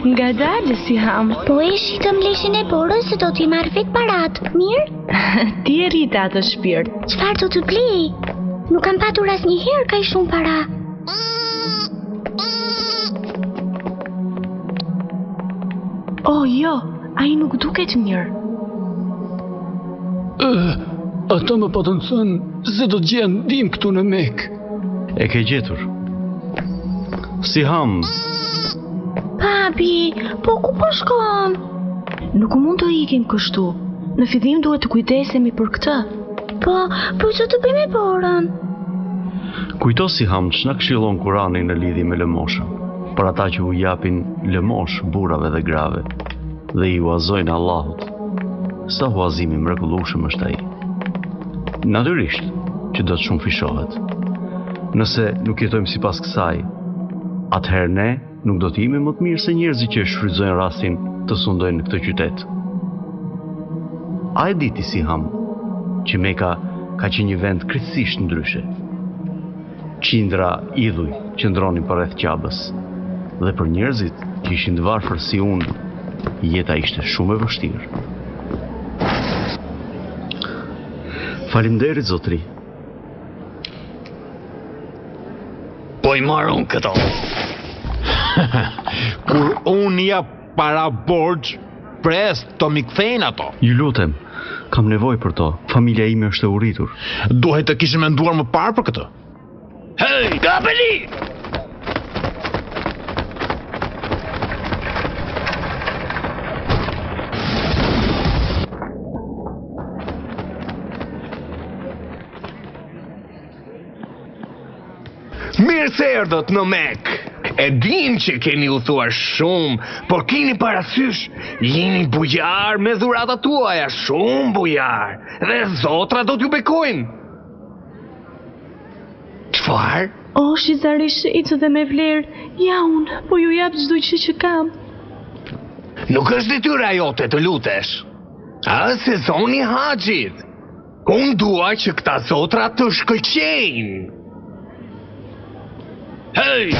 Nga dalë si ham. Po e shitëm leshin e borës se do t'i marrë vetë parat. Mirë? Ti e rita atë shpirt. Çfarë do të blej? Nuk kam patur asnjëherë kaq shumë para. Oh jo, ai nuk duket mirë. Ata më patën thënë se do të gjenë ndim këtu në Mekë. E ke gjetur? Si ham? Papi, po ku po shkon? Nuk mund të ikim kështu. Në fillim duhet të kujdesemi për këtë. Po që të bëjmë borën? Kujto si ham ç'na këshillon Kurani në lidhje me lëmoshën, për ata që u japin lëmosh burrave dhe grave, dhe i uazojnë Allahut. Sa huazimi mrekullueshëm është ai. Natyrisht që do të shumë fishohet. Nëse nuk jetojmë sipas kësaj, atëherë ne nuk do të jemi më të mirë se njerëzit që shfrytëzojnë rastin të sundojnë në këtë qytet. A e diti si ham që Meka ka qenë një vend krejtësisht ndryshe? Qindra idhuj qëndronin përreth Qabës, dhe për njerëzit që ishin të varfër si unë, jeta ishte shumë e vështirë. Faleminderit zotri. Po i marrën këto. Kur unë jap para borxh, pres të mi kthejnë ato. Ju lutem, kam nevojë për to. Familja ime është e urritur. Duhet të kishim menduar më parë për këtë. Hey, kapeli! Mirë se erdhët në Mekë. E dim që keni udhëtuar shumë, por keni parasysh, jeni bujar me dhuratat tuaja, shumë bujar, dhe zotra do t'ju bekojnë. Çfarë? O, shizarish i të dhe me vlerë, ja unë, po ju jap çdo gjë që kam. Nuk është detyra jote të lutesh. A sezoni haxhit. Unë dua që këta zotra të shkëlqejnë. Hey!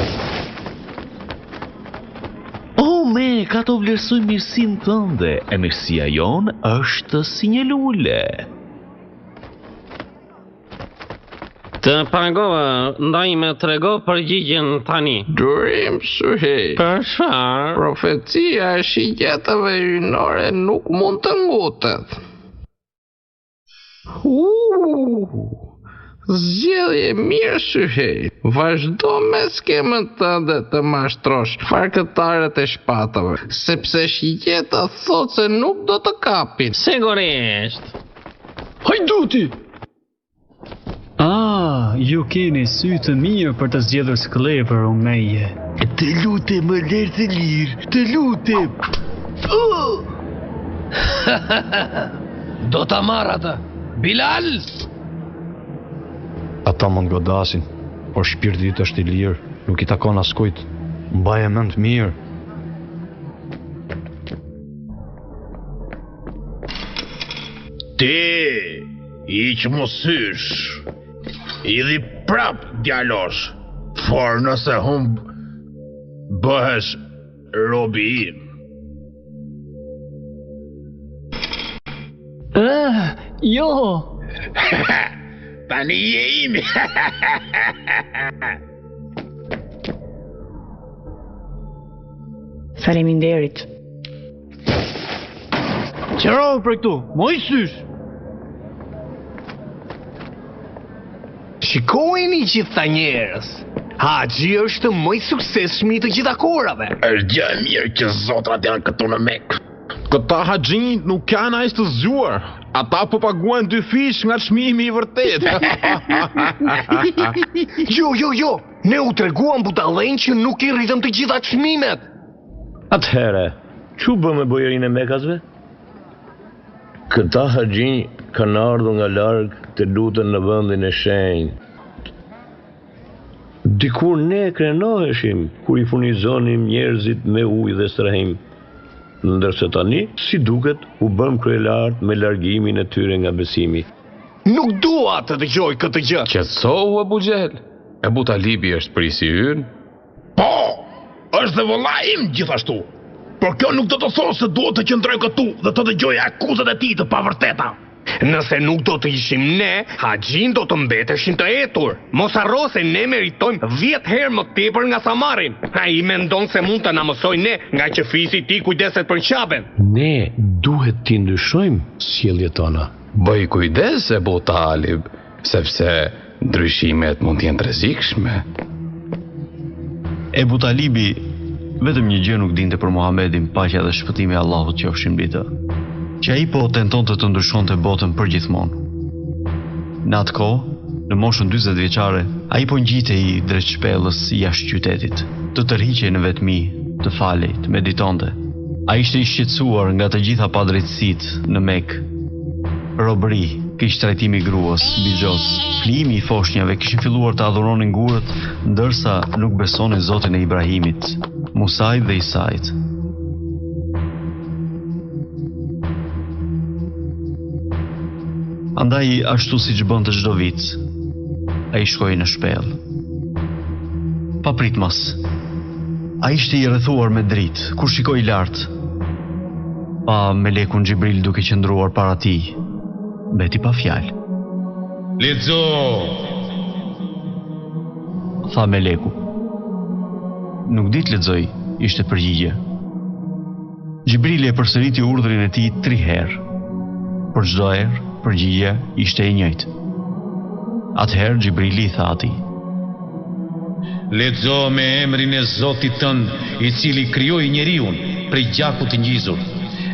O, me, ka të vlerësoj mirësin tënde, e mirësia jon është si një lule. Të pagova, ndaj me trego përgjigjen tani. Durim Suhej. Për çfarë? Profecia e shigjetave hynore nuk mund të ngutet. Zgjedhje mirë Suhej. Vazhdo me skemën tënde të mashtrosh farkëtarët e shpatave, sepse shigjeta thot se nuk do të kapin. Sigurisht. Hajduti! Ju keni sy të mirë për të zgjedhur sklepër o meje. Të lutem më lërë të lirë, të lutem. Do ta marr atë. Bilal! Ata mund godasin, por shpirti yt është i lirë, nuk i takon askujt. Mbaje mend mirë. Ti, iq mos hysh. Idhi prap djalosh, for nëse humb bëhesh robi im. Jo! Tani je imi. Faleminderit. Qëro për këtu, moj sysh! Shikojeni gjitha njerëz. Haxhi është më i suksesshëm i të gjitha kohërave. Është gjë e mirë që zotrat janë këtu në Mekë. Këta haxhinjit nuk kanë as të zgjuar. ata po paguajnë 2 fish nga çmimi i vërtet. Jo, ne u treguam budallën që nuk i rritëm të gjitha çmimet. Atëhere, që bë me bojërinë e Mekasve? Këta haxhinj kanë ardhur nga larg të lutën në vendin e shenjtë. Dikur ne krenoheshim kur i furnizonim njerëzit me ujë dhe strehim. Ndërsa tani, si duket, u bëm kryelartë me largimin e tyre nga besimi. Nuk dua të dëgjoj këtë gjë. Qetësohu Abu Xhel. Ebu Talibi është prisi ynë. Po, është dhe vëlla im gjithashtu. Por kjo nuk do të thonë se duhet të qëndroj këtu dhe të dëgjoj akuzat e tij të pavërteta. Nëse nuk do të ishim ne, haxhin do të mbeteshin të etur. Mos harro se ne meritojmë 10 herë më tepër nga sa marrim. Ai mendon se mund të na mësojë ne, nga që fisi i tij kujdeset për qaben. Ne duhet t'i ndryshojmë sjelljet tona. Bëj kujdes Ebu Talib, sepse ndryshimet mund t'jenë të rrezikshme. Ebu Talibi vetëm një gjë nuk dinte për Muhamedin, paqja dhe shpëtimi i Allahut qofshin mbi të. Që ai po tentonte të ndryshonte botën përgjithmonë. Në atë kohë, në moshën 40 vjeçare, ai po ngjitej drejt shpellës jashtë qytetit, të tërhiqej në vetmi, të falej, të meditonte. Ai ishte i shqetësuar nga të gjitha padrejtësitë në Mekë. Robëri, keq trajtimi i gruas, bixhos, flijimi i foshnjave kishin filluar të adhuronin gurët, ndërsa nuk besonin Zotin e Ibrahimit, Musait dhe Isait. Andaj, ashtu si që bënte çdo vit, a i shkoj në shpellë. Pa pritmas, a ishte i rrethuar me dritë, kur shikoj lartë, pa melekun Xhibril duke qëndruar para tij, beti pa fjalë. Lexo! Tha meleku. Nuk di të lexoj, ishte përgjigje. Xhibrili e përsëriti urdhrin e tij 3 herë. Për çdo herë, përgjigja ishte e njëjtë. Atëherë Xhibrili i tha atij: Lexo me emrin e Zotit tënd, i cili krijoi njeriu prej gjakut të ngjizur.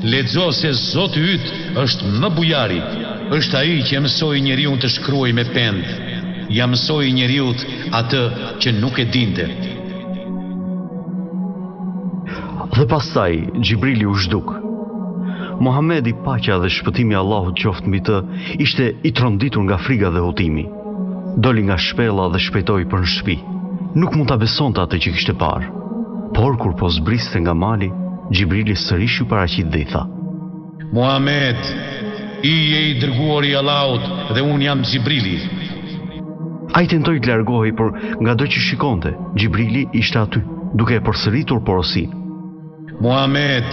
Lexo se Zoti yt është më bujari, është ai që mësoi njeriu të shkruajë me pend. Ja mësoi njeriu atë që nuk e dinte. Dhe pastaj Xhibrili u zhduk. Muhamedi, paqja dhe shpëtimi i Allahut qoftë mbi të, ishte i tronditur nga frika dhe hutimi. Doli nga shpella dhe shpejtoi për në shtëpi. Nuk mund ta besonte atë që kishte parë. Por kur po zbriste nga mali, Xhibrili sërish u paraqit dhe i tha: Muhamed, i je i dërguari i Allahut dhe unë jam Xhibrili. Ai tentoi të largohej, por ngado që shikonte, Xhibrili ishte aty, duke e përsëritur porosin. Muhamed,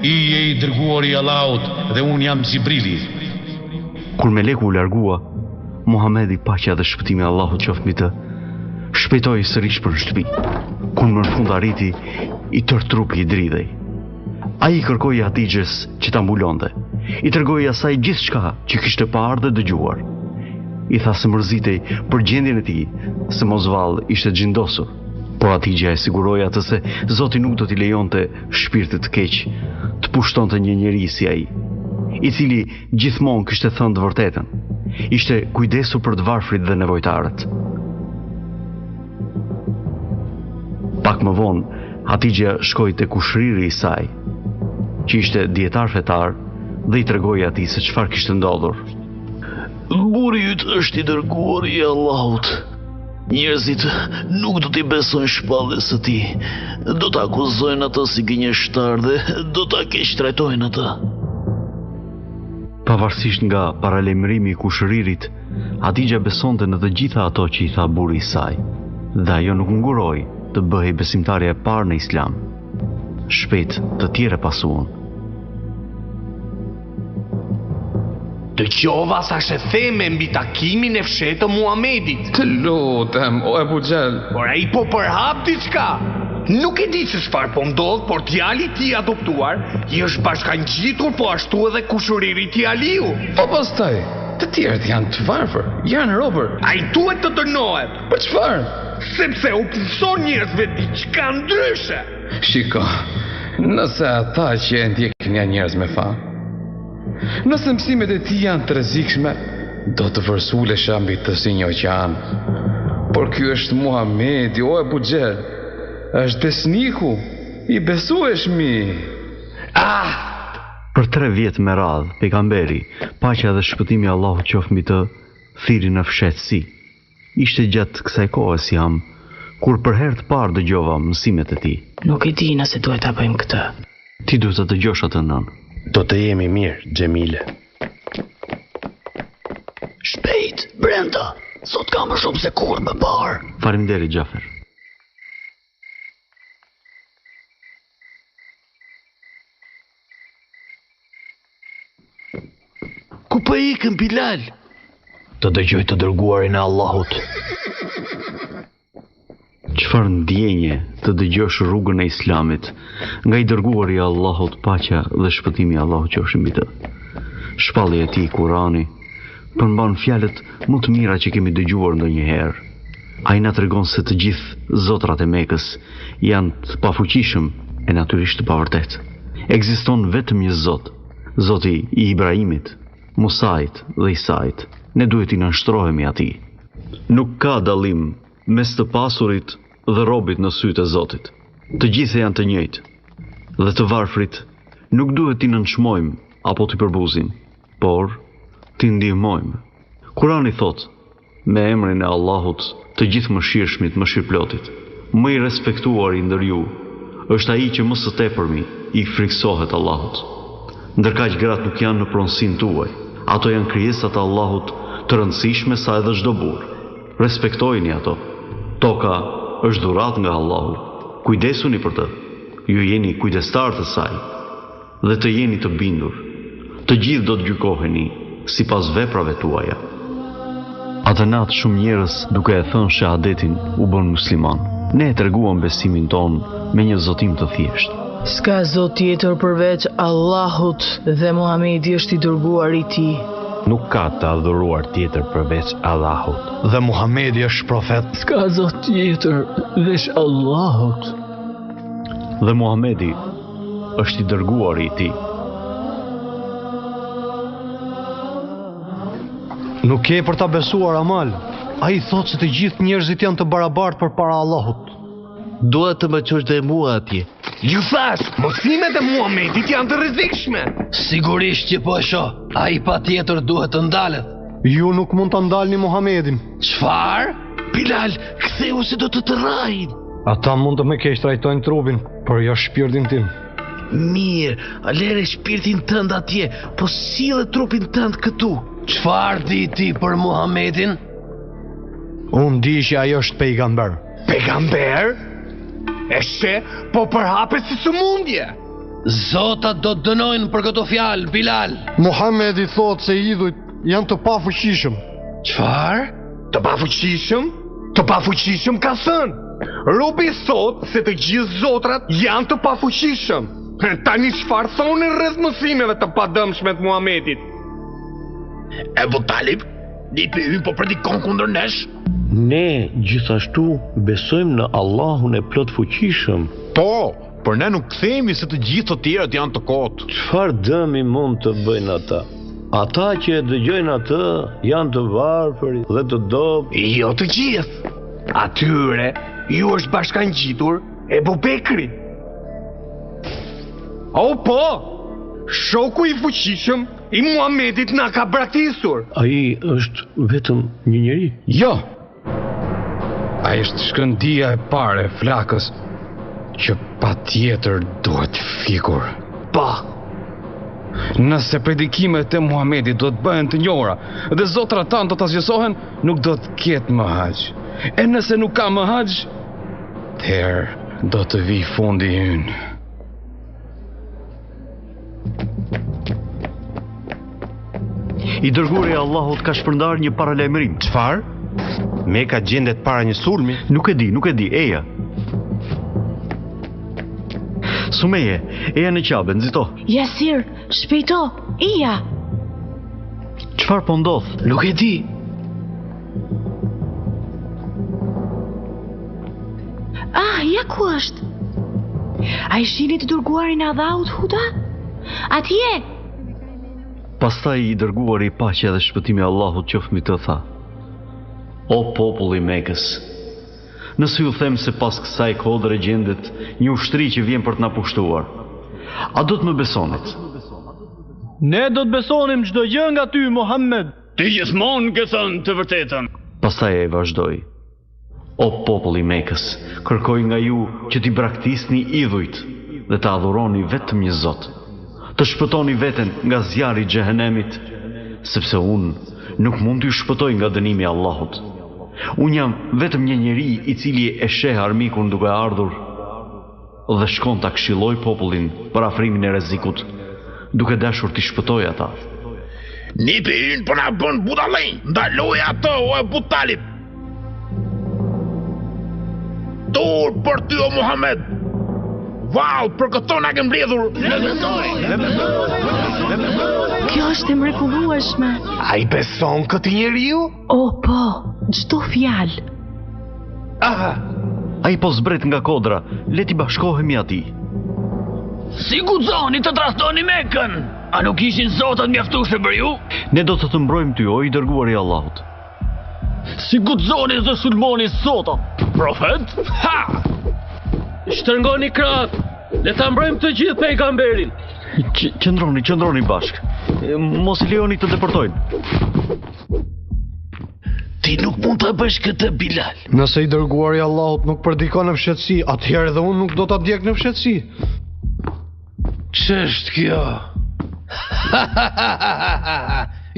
i je i dërguari i Allahut dhe unë jam Xhibrili. Kur meleku u largua, Muhamedi, paqja dhe shpëtimi i Allahut qoftë mbi të, shpejtoi sërish për në shtëpi. Kur më në fund arriti, i tërë trupi i dridhej. Ai i kërkoi Hatixhes që ta mbulonte. I tregoi asaj gjithçka që kishte parë dhe dëgjuar. I tha se mërzitej për gjendjen e tij, se mos vallë ishte xhindosur. Por Hatixha e siguroi atë se Zoti nuk do t'i lejonte shpirtit të keq të pushtonte një njeri si ai, i cili gjithmonë kishte thënë të vërtetën. Ishte kujdesur për të varfrit dhe nevojtarët. Pak më vonë, Hatixha shkoi te kushriri i saj, që ishte dietar fetar, dhe i tregoi atij se çfarë kishte ndodhur. Burri yt është i dërguari i Allahut. Njerëzit nuk do t'i besojnë shpalljes së tij. Do ta akuzojnë atë si gënjeshtar dhe do ta keqtrajtojnë atë. Pavarësisht nga paralajmërimi i kushëririt, Hatixha besonte në të gjitha ato që i tha burri i saj, dhe ajo nuk nguroi të bëhej besimtarja e parë në Islam. Shpejt të tjerë pasuan. Dëgjova sa shetheme mbi takimin e fshehtë të Muhamedit. Të lutem, o Abu Xhel. Por ai po përhap diçka. Nuk e di se çfarë po ndodh, por djali i tij adoptuar i është bashkangjitur, po ashtu edhe kushëriri i tij Aliu. Po pastaj, të tjerët janë të varfër, janë robër. Ai duhet të dënohet. Për çfarë? Sepse u punson njerëzve diçka ndryshe. Shiko, nëse ata që e ndjekin janë njerëz me fa, Nëse mësimet e tij janë të rrezikshme, do të vërsulesha mbi të si një oqean. Por ky është Muhamedi, o Ebu Xhel. Është besniku, i besuesh mi. Për 3 vjet me radhë, pejgamberi, paqja dhe shpëtimi i Allahut qoftë mbi të, thiri në fshehtësi. Ishte gjatë kësaj kohe jam, kur për herë të parë dëgjova mësimet e tij. Nuk e di nëse duhet ta bëjmë këtë. Ti duhet të dëgjosh atë nën. Do të jemi mirë, Xhemile. Shpejt, brenda. Sot ka më shumë se kur më parë. Faleminderit, Xhafer. Ku po ikën, Bilal? Të dëgjoj të dërguarin e Allahut. Çfarë ndjenje të dëgjosh rrugën e Islamit, nga i dërguari i Allahut, paqja dhe shpëtimi i Allahut qofshin mbi të. Shpallja e tij, Kurani, përmban fjalët më të mira që kemi dëgjuar ndonjëherë. Ai na tregon se të gjithë zotrat e Mekës janë të pafuqishëm e natyrisht të pavërtetë. Ekziston vetëm një Zot, Zoti i Ibrahimit, Musait dhe Isait. Ne duhet i nënshtrohemi atij. Nuk ka dallim mes të pasurit dhe robit në sytë e Zotit. Të gjithë janë të njëjtë. Dhe të varfrit nuk duhet t'i nënçmojmë apo t'i përbuzim, por t'i ndihmojmë. Kurani thot, me emrin e Allahut, të gjithë mëshirshmit, mëshirplotit, më i respektuar i ndër ju, është ai që më së tepërmi i friksohet Allahut. Ndërkaq gratë nuk janë në pronësinë tuaj. Ato janë krijesat e Allahut, të rëndësishme sa edhe çdo burr. Respektojini ato. Toka është dhuratë nga Allahu. Kujdesuni për të. Ju jeni kujdestar të saj dhe të jeni të bindur. Të gjithë do të gjykoheni sipas veprave tuaja. Atë natë shumë njerëz duke e thënë shahadetin u bën musliman. Ne e treguam besimin ton me një zotim të thjeshtë. S'ka zot tjetër përveç Allahut dhe Muhamedi është i dërguari i tij. Nuk ka të adhuruar tjetër përveç Allahut. Dhe Muhamedi është profet. S'ka zot tjetër veç Allahut. Dhe Muhamedi është i dërguari i tij. Nuk e për ta besuar amal. Ai thot se të gjithë njerëzit janë të barabartë përpara Allahut. Dua të më qosh dhe mua atje. Ju thash, mësimet e Muhamedit janë të rrezikshme. Sigurisht që po e shoh. Ai patjetër duhet të ndalet. Ju nuk mund ta ndalni Muhamedin. Çfarë? Bilal, ktheu se do të tërrajin. Ata mund të më keq trajtojnë trupin, por jo shpirtin tim. Mirë, lere shpirtin tënd atje, po sille trupin tënd këtu. Çfarë di ti për Muhamedin? Unë di që ajo është pejgamber. Pejgamber? E she, po përhape si sëmundje. Zotat do të dënojnë për këto fjalë, Bilal. Muhamedi thot se idhujt janë të pafuqishëm. Çfarë? Të pafuqishëm? Të pafuqishëm ka thënë. Robi thot se të gjithë zotrat janë të pafuqishëm. Tani çfarë thonë rreth mësimeve të padëmshme të Muhamedit? Ebu Talib, një për hy po predikon kundër nesh? Ne gjithashtu besojmë në Allahun e plot fuqishëm. Po, por ne nuk themi se të gjithë të tjerët janë të kotë. Çfarë dëmi mund të bëjnë ata? Ata që e dëgjojnë atë janë të varfër dhe të dobët. Jo të gjithë. Atyre ju është bashkangjitur Ebu Bekri. O po, shoku i fuqishëm i Muhamedit na ka braktisur. Ai është vetëm një njeri? Jo. Ai është shkëndia e parë e flakës që patjetër duhet fikur. Pa. Nëse predikimet e Muhamedit do të bëhen të njohura dhe zotrat tanë do të zgjesohen, nuk do të ketë më haxh. E nëse nuk ka më haxh, atëherë do të vi fundi ynë. I dërguari i Allahut ka shpërndar një paralajmërim. Çfarë? Meka gjendet para një sulmi? Nuk e di, eja. Sumeje, eja në qabe, nxito. Yasir, shpejto, ija. Çfarë po ndodh? Nuk e di. Ja ku është? A i shini të dërguarin e Allahut, Huda? Atje! Pastaj I dërguari I paqja dhe shpëtimi I Allahut qoftë mbi të tha: O populli I Mekës, nëse ju them se pas kësaj kodre gjendet një ushtri që vjen për të na pushtuar, a do të më besonit? Ne do të besonim çdo gjë nga ty, Muhammed. Ti gjithmonë ke thënë të vërtetën. Pastaj ai vazhdoi: O populli I Mekës, kërkoj nga ju që t'i braktisni idhujt dhe të adhuroni vetëm një Zot, të shpëtoni veten nga zjarri I xhehenemit, sepse unë nuk mund t'ju shpëtoj nga dënimi I Allahut. Unë jam vetëm një njeri I cili e sheh armikun duke ardhur dhe shkon ta këshilloj popullin për afrimin e rrezikut, duke dashur t'i shpëtoj ata. Nipi ynë për na bën budallëj, ndaloj ato o Abu Talib. Tur për ty o Muhammed. Vau, për këto na ke mbledhur. Kjo është e mrekullueshme. A I beson këtë njeriu? O po, çdo fjalë. Ai po zbret nga kodra, le t'i bashkohemi atij. Si guxoni të trastoni Mekën? A nuk ishin zotat mjaftueshëm për ju? Ne do të mbrojmë ty, o I dërguari I Allahut. Si guxoni të sulmoni zota? Profet? Ha! Shtrëngoni krah. Le ta mbrojmë të gjithë pejgamberin. Qëndroni bashk. Mos I lejoni të deportojnë. Ti nuk mund ta bësh këtë, Bilal. Nëse I dërguari I Allahut nuk predikon në fshehtësi, atëherë edhe unë nuk do ta djeg në fshehtësi. Ç'është kjo?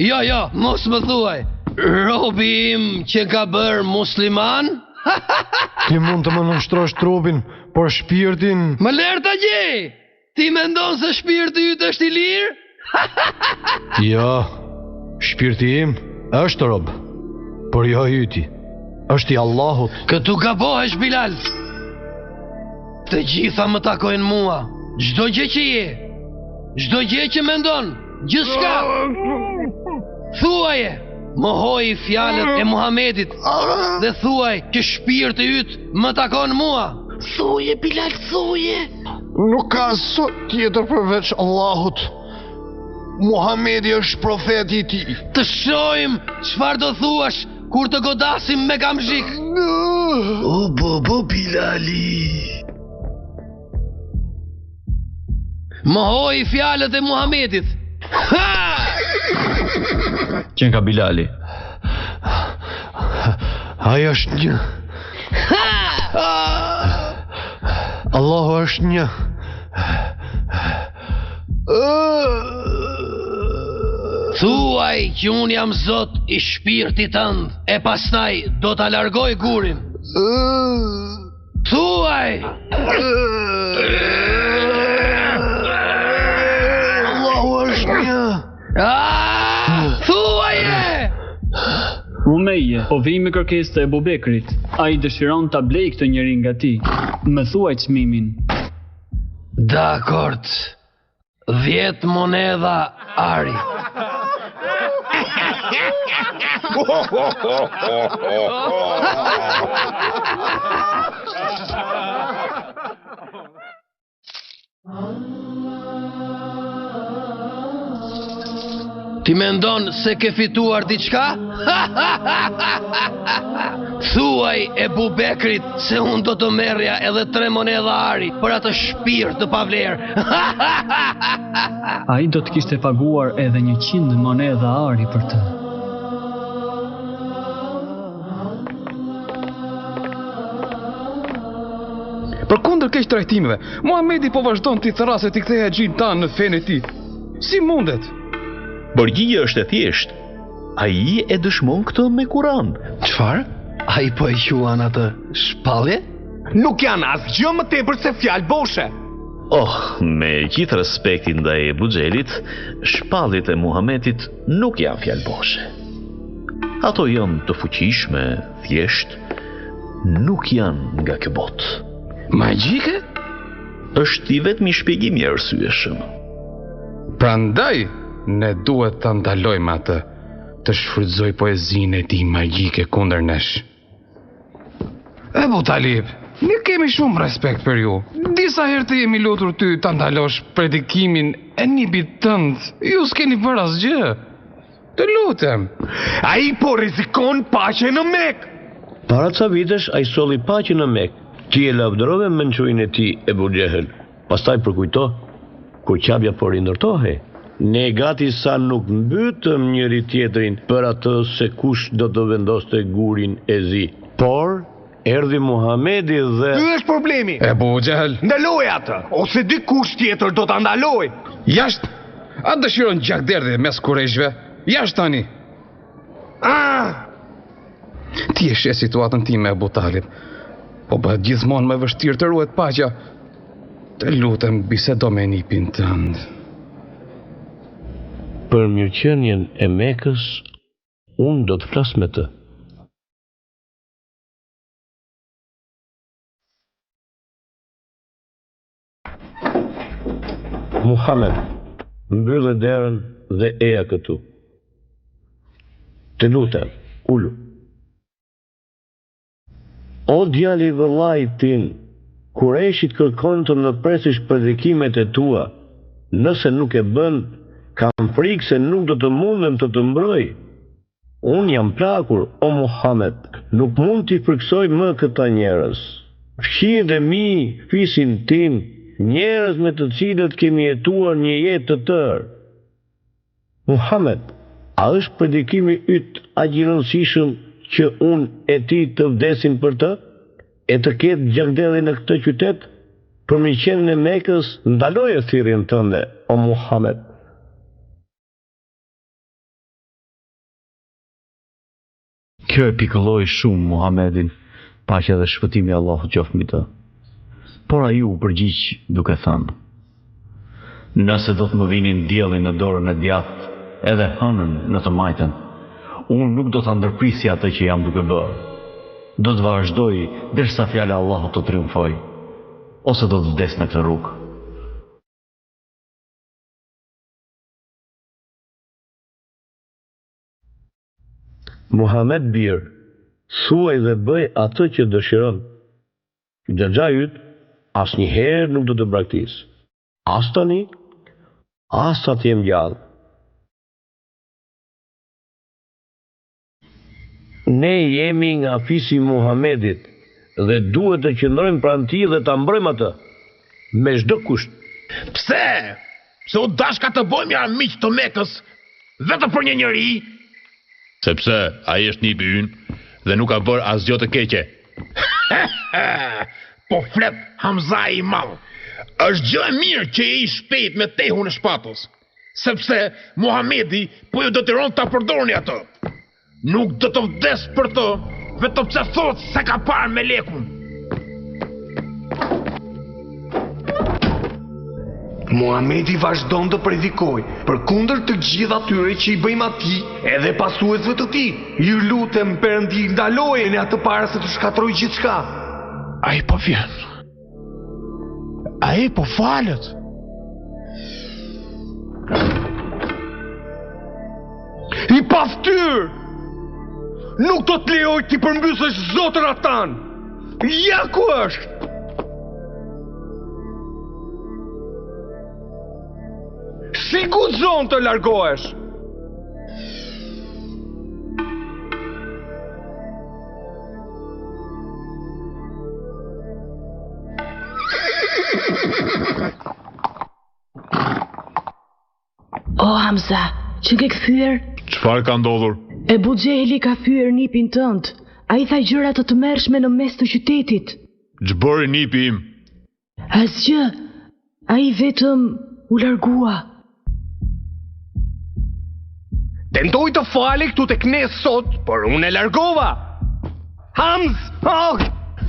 Jo, mos më thuaj. Robi im që ka bërë musliman? Ti mund të më nënshtrosh trupin, por shpirtin... Më lër ta gjej! Ti mendon se shpirti yt është I lirë? Jo, shpirti im është rob, por jo yti, është I Allahut. Këtu gabohesh, Bilal. Të gjitha më takojnë mua. Çdo gjë që je, çdo gjë që mendon, gjithçka. Thuaje, mohoi fjalët e Muhamedit dhe thuaj që shpirti yt më takon mua. Thuje, Bilal, thuje. Nuk ka zot tjetër përveç Allahut. Muhamedi është profeti I tij. Të shohim çfarë do thuash kur të godasim me kamzhik. O bobo Bilali. Mohoi fjalët e Muhamedit. Qenë ka Bilali. Ai është një. Allahu është një. Thuaj që unë jam Zot I shpirtit tënd, e pastaj do ta largoj gurin. Thuaj! Allahu është një. Thuaje! Umeje, po vi me kërkesë të Ebu Bekrit. Ai dëshiron ta blej këtë njeri nga ti. Më thuaj çmimin. Dakord. 10 monedha ari. Ti mendon se ke fituar diçka? Thuaj Ebu Bekrit se unë do të merrja edhe 3 monedha ari për atë shpirt të pavlerë. Ai do të kishte paguar edhe 100 monedha ari për të. Përkundër keq trajtimeve, Muhamedi po vazhdon t'i thërrasë t'i kthejë xhin tan në fenë e tij. Si mundet? Përgjigja është e thjeshtë. Ai e dëshmon këtë me Kur'an. Çfarë? Ai po e quan atë shpallje? Nuk janë asgjë më tepër se fjalë boshe. Me gjithë respektin ndaj Ebu Xhelit, shpalljet e Muhamedit nuk janë fjalë boshe. Ato janë të fuqishme, thjesht, nuk janë nga kjo botë. Magjike? Është I vetmi shpjegim I arsyeshëm. Prandaj ne duhet ta ndalojmë atë të shfrytëzoj poezinë e tij magjike kundër nesh. Ebu Talib, ne kemi shumë respekt për ju. Disa herë të jemi lutur ty ta ndalosh predikimin E nipit tënd, ju s'keni për asgjë. Të lutem. Ai po rrezikon paqen në Mek. Para ca vitesh ai solli paqen në Mek. Ti e lavdërove mençurin e tij Ebu Xehel. Pastaj përkujto, kur qabja po rindërtohej, ne gati sa nuk mbytëm njëri tjetrin për atë se kush do të vendoste gurin e zi. Por erdhi Muhamedi dhe... Ky është problemi. Ebu Xehel. Ndaloj atë, ose dikush tjetër do ta ndaloj. Jashtë. A dëshiron gjakderdhje mes kurejshve? Jashtë tani. Ti e sheh situatën time, Abu Talib. Po bëhet gjithmonë më vështirë të ruhet paqja. Të lutem, bisedo me nipin tënd. Për mirëqenien e Mekës, unë do të flas me të. Muhammed, mbyllë derën dhe eja këtu. Të lutem, ullu. O djali vëllai tim, Kurejshit kërkon të në presish predikimet e tua. Nëse nuk e bën, kam frikë se nuk do të mundem të të mbroj. Unë jam plakur, o Muhammed, nuk mund t'i friksoj më këta njerëz. Fshi dhe mi, fisin tim, njerëz me të cilët kemi jetuar një jetë të tërë. Muhammed, a është predikimi yt aq i rëndësishëm që unë e ti të vdesin për të? E të ketë gjakdeli në këtë qytet? Për mirëqenien e Mekës, ndaloje thirrjen tënde, o Muhammed. Kjo e pikëlloi shumë Muhamedin, paqja dhe shpëtimi i Allahut qoftë mbi të. Por ai u përgjigj duke thënë: nëse do të më vinin diellin në dorën e djathtë, edhe hënën në të majtën, unë nuk do ta ndërprisja atë që jam duke bërë. Do të vazhdoj derisa fjala e Allahut të triumfoj, ose do të vdes në këtë rrugë. Muhammed bir, thuaj dhe bëj atë që dëshiron. Xhaxha yt asnjëherë nuk do të braktis. As tani, as sa të jem gjallë. Ne jemi nga fisi Muhamedit dhe duhet të qëndrojmë pranë tij dhe ta mbrojmë atë me çdo kusht. Pse? Se u dashka të bëjmë ja miq të Mekës vetëm për një njeri? Sepse ai është nipi ynë dhe nuk ka bërë asgjë të keqe. Po flet Hamza i madh. Është gjë e mirë që je i shpejt me tehun e shpatës, sepse Muhamedi po ju detyron ta përdorni atë. Nuk do të vdes për të, vetëm pse thot se ka parë me lekun. Muhamedi vazhdon të predikoj përkundër të gjithë atyre që i bëjmë atij edhe pasuesve të tij. Ju lutem Perëndi, ndalojeni atë para se të shkatërrojë gjithçka. Ai po vjen. Ai po falet. I paftyr! Nuk do të lejoj ti përmbysësh zotërat tanë. Ja ku është. Si guxon të largohesh? O Hamza, që ke kthyer? Çfarë ka ndodhur? Ebu Xeheli ka thyer nipin tënd. Ai tha gjëra të tmerrshme në mes të qytetit. Ç'bëri nipi im? Asgjë. Ai vetëm u largua. Tentoj të falej këtu tek ne sot, por unë e largova. Hamz! Oh!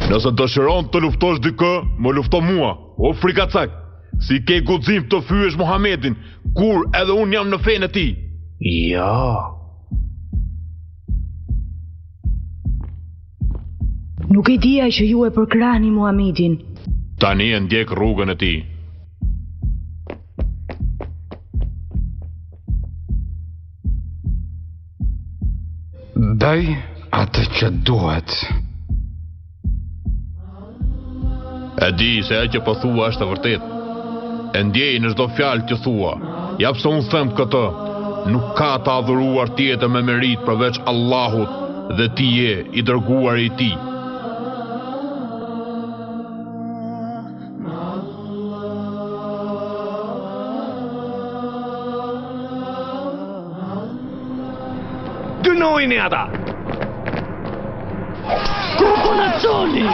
Nëse dëshiron të luftosh dikë, më lufto mua, o frikacak. Si ke guxim të fyesh Muhamedin, kur edhe unë jam në fenë e tij. Ja. Nuk e dija që ju e përkrahni Muhamedin. Tani e ndjek rrugën e tij. Bëj atë që duhet. E di se ajo që po thua është e vërtetë. E ndjej në çdo fjalë që thua. Jap se unë them këtë. Nuk ka të adhuruar tjetër me merit përveç Allahut dhe ti je i dërguar i tij. Dënojni ata! Ku po na çoni?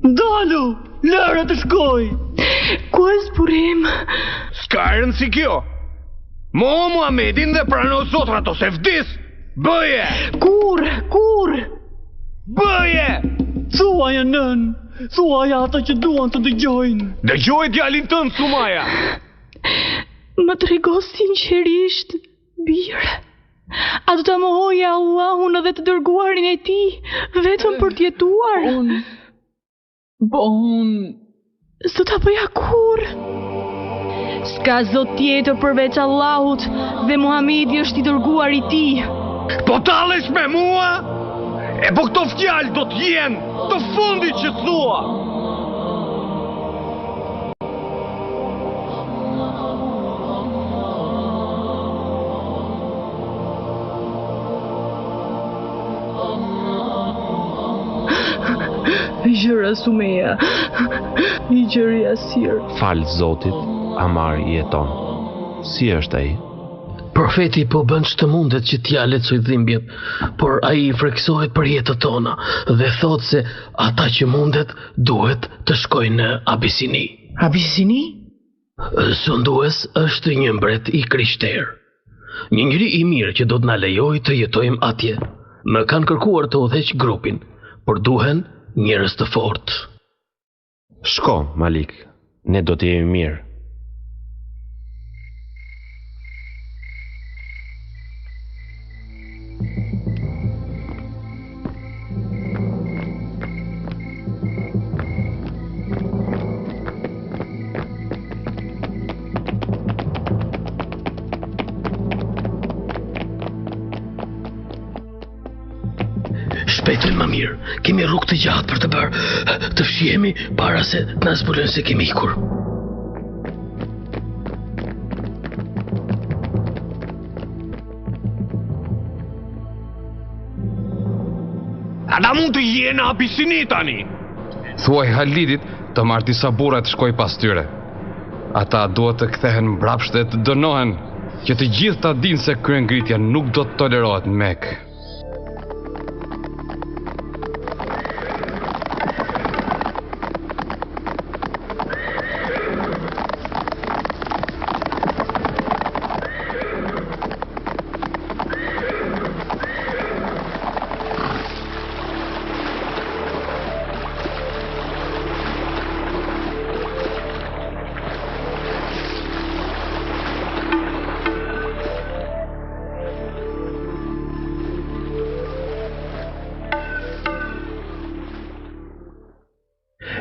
Ndalu! Lëre të shkoj! Ku është burim? S'ka rëndësi kjo! Moho Muhamedin dhe prano zotrat ose vdis! Bëje! Kur? Bëje! Thuaja nën! Thuaja ata që duan të dëgjojnë! Dëgjoj djalin tënd, Sumaja! Më trego sinqerisht, birë. A do të mohoja Allahun dhe të dërguarin e tij vetëm për të jetuar? S'do ta bëja kur. S'ka zot tjetër përveç Allahut dhe Muhamedi është i dërguar i tij. Po tallesh me mua? E po këto fjalë do të jenë të fundit që thua. Gjëra Sumeja, i gjëri Asir. Falë Zotit, Amar jeton. Si është ai? Profeti po bën ç'të mundet që t'ja lehtësoj dhimbjet, por ai i friksohet për jetën tona dhe thot se ata që mundet duhet të shkojnë në Abisini. Abisini? Sundues është një mbret i krishterë. Një njeri i mirë që do të na lejojë të jetojmë atje. Më kanë kërkuar të udhëheq grupin, por duhen njerëz të fortë. Shko, Malik, ne do të jemi mirë. Shpejtojmë më mirë, kemi rrugë të gjatë për të bërë, të fshihemi para se të na zbulojnë se kemi ikur. Ata mund të jenë në Abisini tani. Thuaj Halidit të marrë disa burra të shkoj pas tyre. Ata duhet të kthehen mbrapsht dhe të dënohen, që të gjithë ta dinë se kryengritja nuk do të tolerohet në Mekë.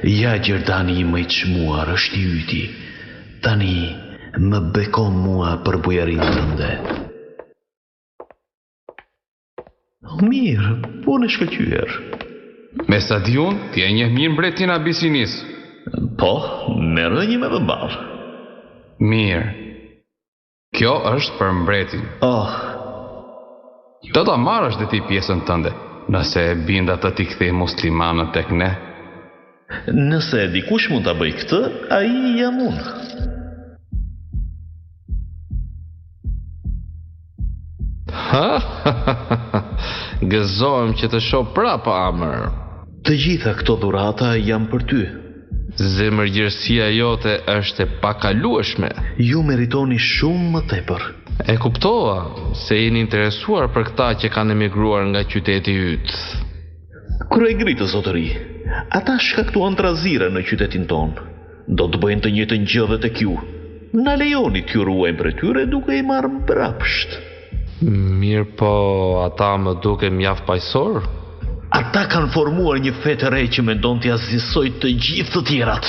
Ja Gjerdani i më i çmuar është i yti. Tani më bekon mua për bujarinë tënde. Mirë, po në shkëlqyer. Me sa di unë, ti e njeh mirë mbretin Abisinis. Po, merë një me vëmbar. Mirë. Kjo është për mbretin. Do ta marrësh dhe ti pjesën tënde, nëse e binda të t'i kthej muslimanët tek ne. Nëse dikush mund ta bëj këtë, ai jam unë. Gëzohem që të shoh prapa Amër. Të gjitha këto dhurata janë për ty. Zemërgjërsia jote është e pakalueshme. Ju meritoni shumë më tepër. E kuptova se jeni interesuar për këta që kanë emigruar nga qyteti yt. Kryegritë zotëri, ata shkaktuan trazire në qytetin ton. Do të bëjnë të njëjtën gjë edhe tek ju. Na lejoni t'ju ruajmë prej tyre duke i marrë mbrapsht. Mirë, po ata më duke mjaft paqësor. Ata kanë formuar një fe të re që mendon t'ia zgjisoj të gjithë të tjerat.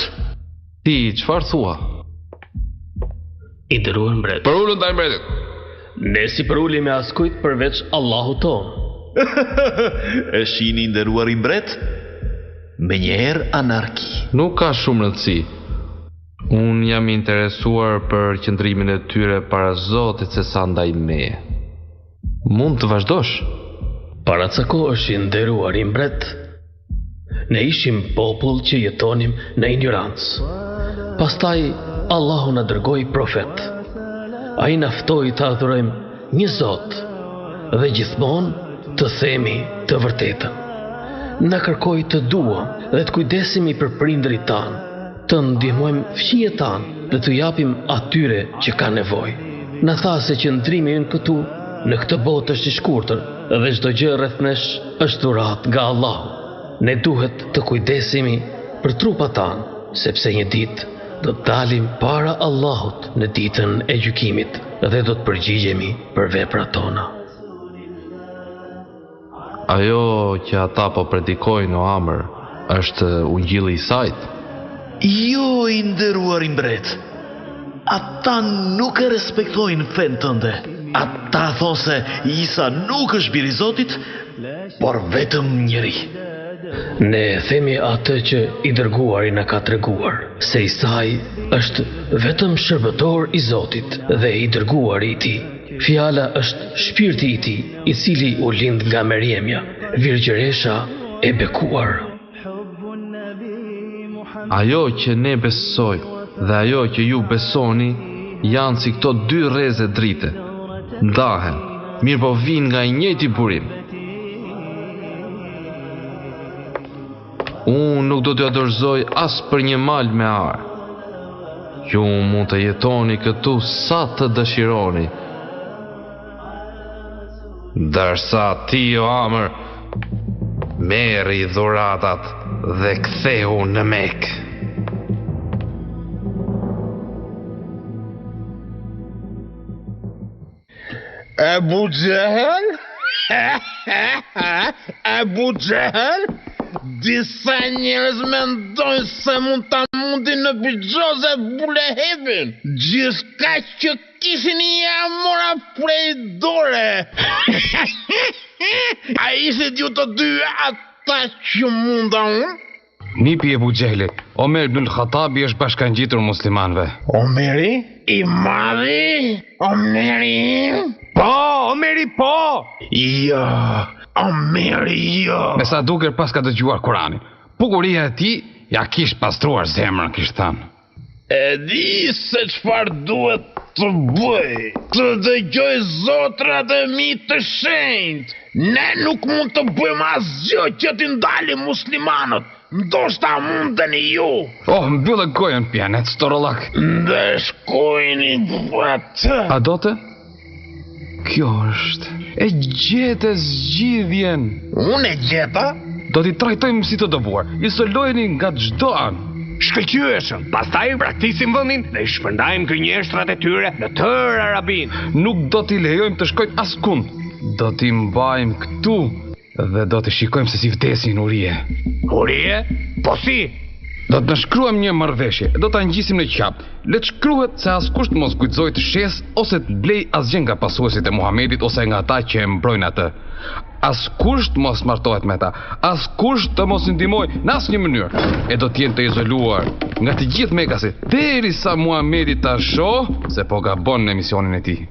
Ti çfarë thua? I dëruar mbret. Për ulën ndaj mbretit. Ne si përuli me askujt përveç Allahu ton. E shini nderuar i mbret? Me njerë anarki. Nuk ka shumë rëndësi. Unë jam interesuar për qëndrimin e tyre para Zotit se sa ndaj meje. Mund të vazhdosh? Para ca kohë është i nderuar i mbret. Ne ishim popull që jetonim në ignorancë. Pastaj Allahu na dërgoi profet. Ai na ftoi të adhurojmë një Zot dhe gjithmonë të themi të vërtetën. Na kërkoi të duam dhe të kujdesemi për prindërit tanë, të ndihmojmë fëmijët tanë dhe të japim atyre që kanë nevojë. Na tha se qëndrimi ynë këtu në këtë botë është i shkurtër dhe çdo gjë rreth nesh është dhuratë nga Allahu. Ne duhet të kujdesemi për trupat tanë, sepse një ditë do të dalim para Allahut në ditën e gjykimit dhe do të përgjigjemi për veprat tona. Ajo që ata po predikojnë o Amr është ungjilli i Isait? Jo, i nderuar i mbret. Ata nuk e respektojnë fen tënde. Ata thonë se Isa nuk është biri i Zotit, por vetëm njëri. Ne themi atë që i dërguari na ka treguar, se Isai është vetëm shërbëtor i Zotit dhe i dërguari i tij. Fjala është shpirti i tij, i cili u lind nga Meriemja, virgjëresha e bekuar. Ajo që ne besojmë dhe ajo që ju besoni janë si këto dy rreze drite. Ndahen, mirë po vinë nga i njëjti burim. Unë nuk do t'ja dorëzoj as për një mal me arë. Ju mund të jetoni këtu sa të dëshironi. Dërsa ti o Amr, merri dhuratat dhe ktheu në Mekë. Abu Jahal? Abu Jahal? Disa njerëz mendojnë se mund ta mundin në Bixhoze Bulehebin. Gjithka që kishin ja mora prej dore. A ishit ju të dy ata që munda unë? Nipi e Bujehlit, Omer ibn Khatabi është bashkangjitur muslimanëve. Omeri? I madhi? Omeri? Po, Omeri po! Jo, Omeri jo! Me sa duker pas ka dëgjuar Kuranin. Bukuria e tij ja kish pastruar zemrën, kish thënë. E di se çfarë duhet të bëj, të dëgjoj zotrat e mi të shenjtë. Ne nuk mund të bëjmë asgjë që t'i ndalim muslimanët. Ndoshta mundeni ju. Oh, mbyllë gojën pjanet, storollak. Ndeshkojni atë. A do të? Kjo është. E gjete zgjidhjen. Unë e gjeta? Do t'i trajtojmë si të dovuar. Isolojeni nga çdo anë. Shkëlqyeshëm, pastaj braktisim vendin dhe i shpërndajmë gënjeshtrat e tyre në tërë Arabinë. Nuk do t'i lejojmë të shkojnë askund. Do t'i mbajmë këtu dhe do t'i shikojmë se si vdesin Urije. Urije? Po si? Do të nënshkruajmë një marrëveshje, do ta ngjisim në qafë. Le të shkruhet se askush mos guxoj të shes ose të blej asgjë nga pasuesit e Muhamedit ose nga ata që e mbrojnë atë. Askush mos martohet me ta, askush të mos ndihmoj në asnjë mënyrë. E do të jenë të izoluar nga të gjithë Mekasit, derisa Muhamedi ta shohë se po gabon në misionin e tij.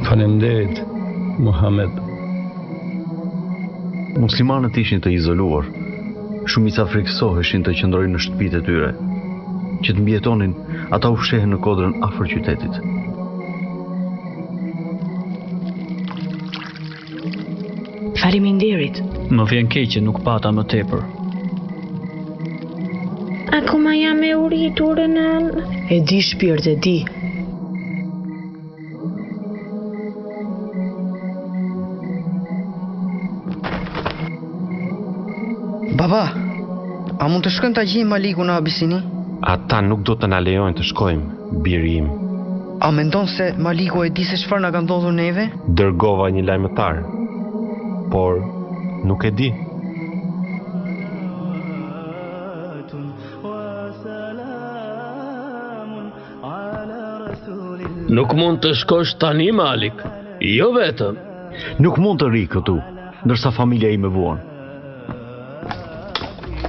Faleminderit, Muhammed. Muslimanët ishin të izoluar, Shumica friksoheshin të qëndrojnë në shtëpitë e tyre. Që të mbjetonin, ata u fshehen në kodrën afër qytetit. Faleminderit. Më vjen keq që nuk pata më tepër. Akoma jam e uritur nën. E di shpirt, e di. Baba, a mund të shkojmë ta gjejmë Malikun në Abisini? Ata nuk do të na lejojnë të shkojmë, biri im. A mendon se Maliku e di se çfarë na ka ndodhur neve? Dërgova një lajmëtar, por nuk e di. Nuk mund të shkosh tani, Malik. Jo vetëm. Nuk mund të ri këtu, ndërsa familja ime vuan.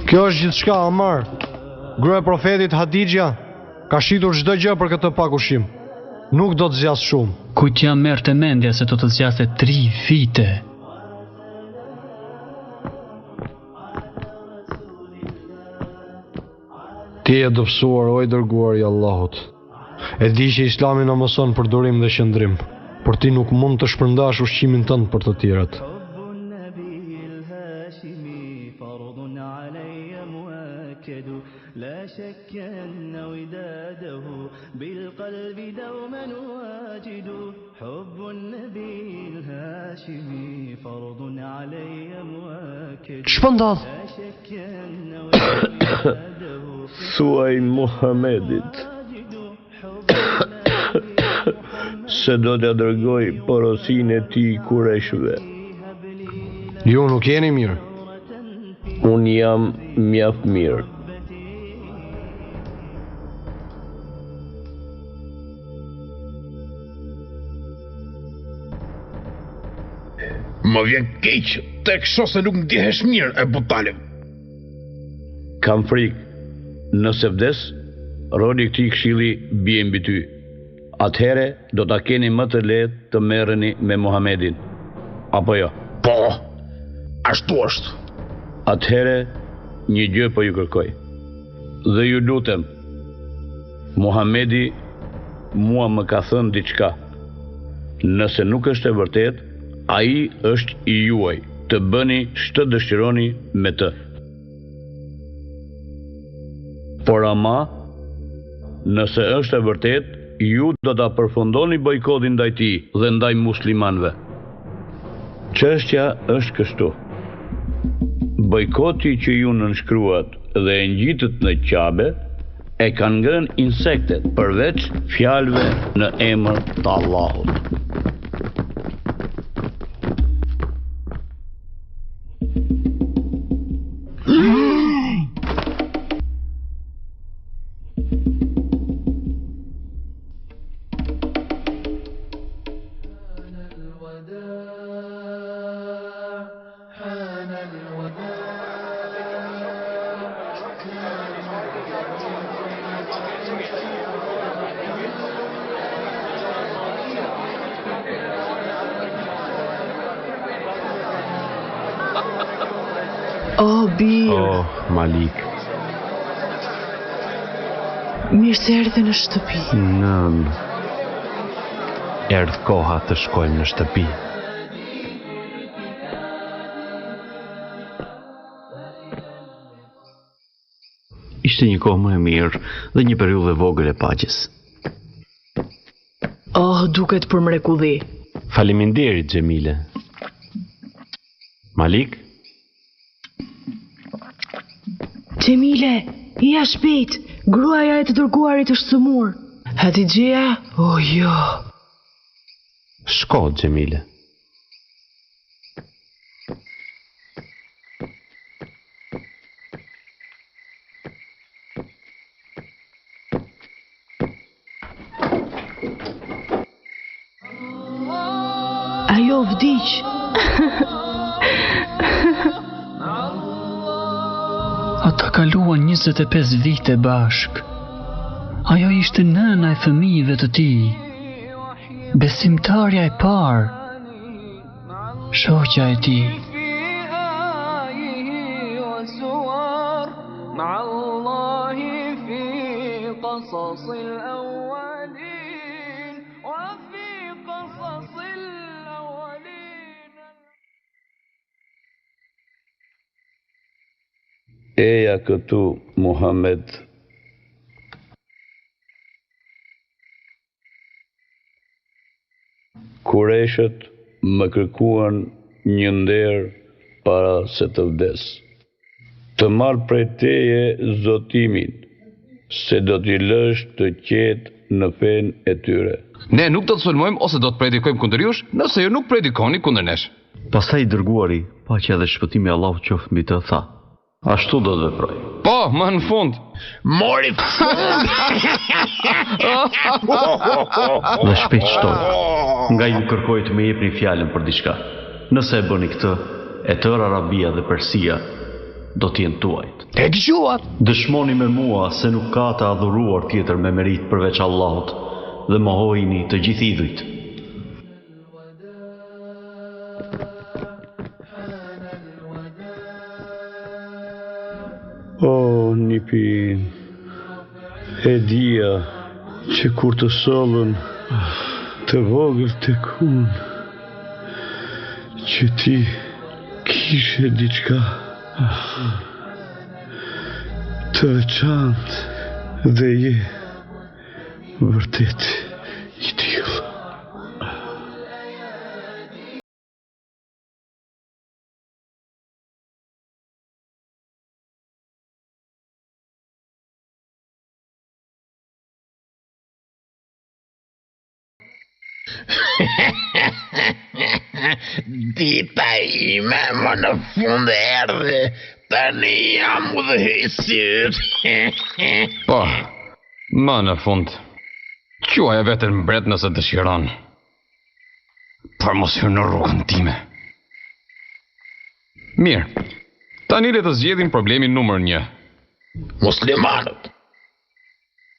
Kjo është gjithçka, Amar. Gruaja e profetit Hadixha ka shitur çdo gjë për këtë pakushim. Nuk do të zjas shumë. Kujt jam merrte mendja se do të zjaste 3 vite. Ti e dëpsuar, o i dërguar i Allahut. E di që Islami na mëson përdorim dhe qëndrim, por ti nuk mund të shpërndash ushqimin tënd për të tjerët. Ç'po ndodh? Thuaj Muhamedit se do t'ja dërgoj porosinë e tij Kureshëve. Ju nuk jeni mirë. Unë jam mjaft mirë. Më vjen keq tek shoh se nuk ndihesh mirë, Ebu Talib. Kam frikë. Nëse vdes, roli i këtij këshilli bie mbi ty. Atëhere do ta keni më të lehtë të merreni me Muhamedin. Apo jo? Po, ashtu është. Atëhere një gjë po ju kërkoj. Dhe ju lutem, Muhamedi mua më ka thënë diçka. Nëse nuk është e vërtet, ai është i juaj. Të bëni ç'të dëshironi me të. Por ama, nëse është e vërtet, ju do ta përfundoni bojkotin ndaj tij dhe ndaj muslimanëve. Çështja është kështu. Bojkoti që ju nënshkruat dhe e ngjitët në Qabe e kanë ngrënë insektet përveç fjalëve në emër të Allahut. Oh, bir. Oh, Malik. Mirë se erdhe në shtëpi. Nën. Erdh koha të shkojmë në shtëpi. Ishte një kohë më e mirë dhe një periudhë e vogël e paqes. Oh, duket për mrekulli. Faleminderit, Xhemile. Malik? Xhemile, ja shpejt, gruaja e të dërguarit është sëmur. Hadixha? Oh, jo. Shko, Xhemile. Ajo vdiq. Ata kaluan 25 vite bashk. Ajo ishte nëna e fëmijëve të tij. Besimtarja e parë. Shoqja e tij. قصص الأولين وفي قصص الأولين. Eja këtu, Muhammed. Kureshët më kërkuan një nder para se të vdes. Të marrë prej teje zotimin, se do t'i lësh të qetë në fen e tyre. Ne nuk do të sulmojmë ose do të predikojmë kundër jush, nëse ju nuk predikoni kundër nesh. Pastaj i dërguari, paqja dhe shpëtimi Allahu qoftë mbi të, tha: ashtu do të veproj. Po, më në fund. Mori fund. Dhe shpejt shtoj, nga ju kërkoj të më jepni fjalën për diçka. Nëse e bëni këtë, e tërë Arabia dhe Persia do t'jenë tuajt. E dëgjuat? Dëshmoni me mua se nuk ka të adhuruar tjetër me merit përveç Allahut dhe mohojini të gjithë idhujt. O, nipin, e dia që kur të sollën të vogël të kun, që ti kishe diçka të veçantë dhe je vërtet i tillë. Dita ime më në fund erdhe, tani jam udhëhequr. Po, më në fund. Quaja vetën mbret nëse dëshiron. Për mos hyrë në rrugën time. Mirë. Tani le të zgjedhim problemin numër 1. Muslimanët.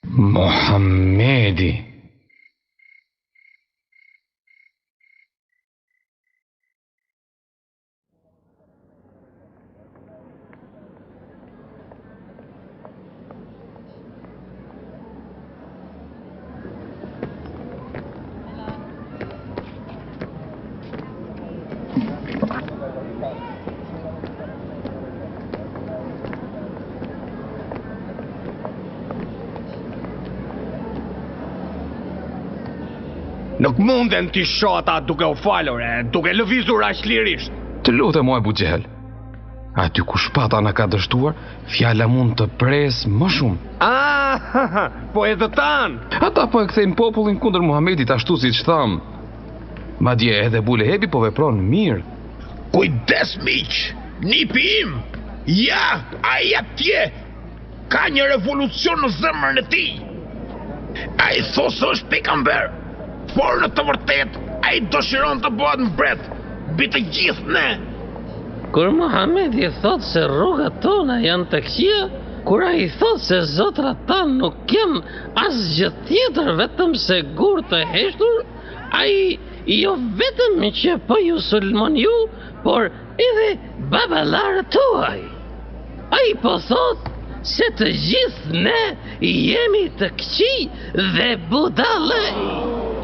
Muhamedi. Nuk munden t'i shota duke u falur, duke lëvizur aq lirisht. Të lutem o Abu Xehel. Aty ku shpata na ka dështuar, fjala mund të pres më shumë. Po edhe tan. Ata po e kthejnë popullin kundër Muhamedit ashtu siç tham. Madje edhe Abu Lehebi po vepron mirë. Kujdes miq, nipi im. Ja, ai atje ka një revolucion në zemrën e tij. Ai thosë se është pejgamber. Por në të vërtet, ai dëshiron të bëhet mbret mbi të gjithë ne. Kur Muhamedi thot se rrugat tona janë të këqija, kur ai thot se zotrat tanë nuk janë asgjë tjetër vetëm se gur të heshtur, ai jo vetëm që po ju sulmon ju, por edhe babalarët tuaj. Ai po thot se të gjithë ne jemi të këqij dhe budallë.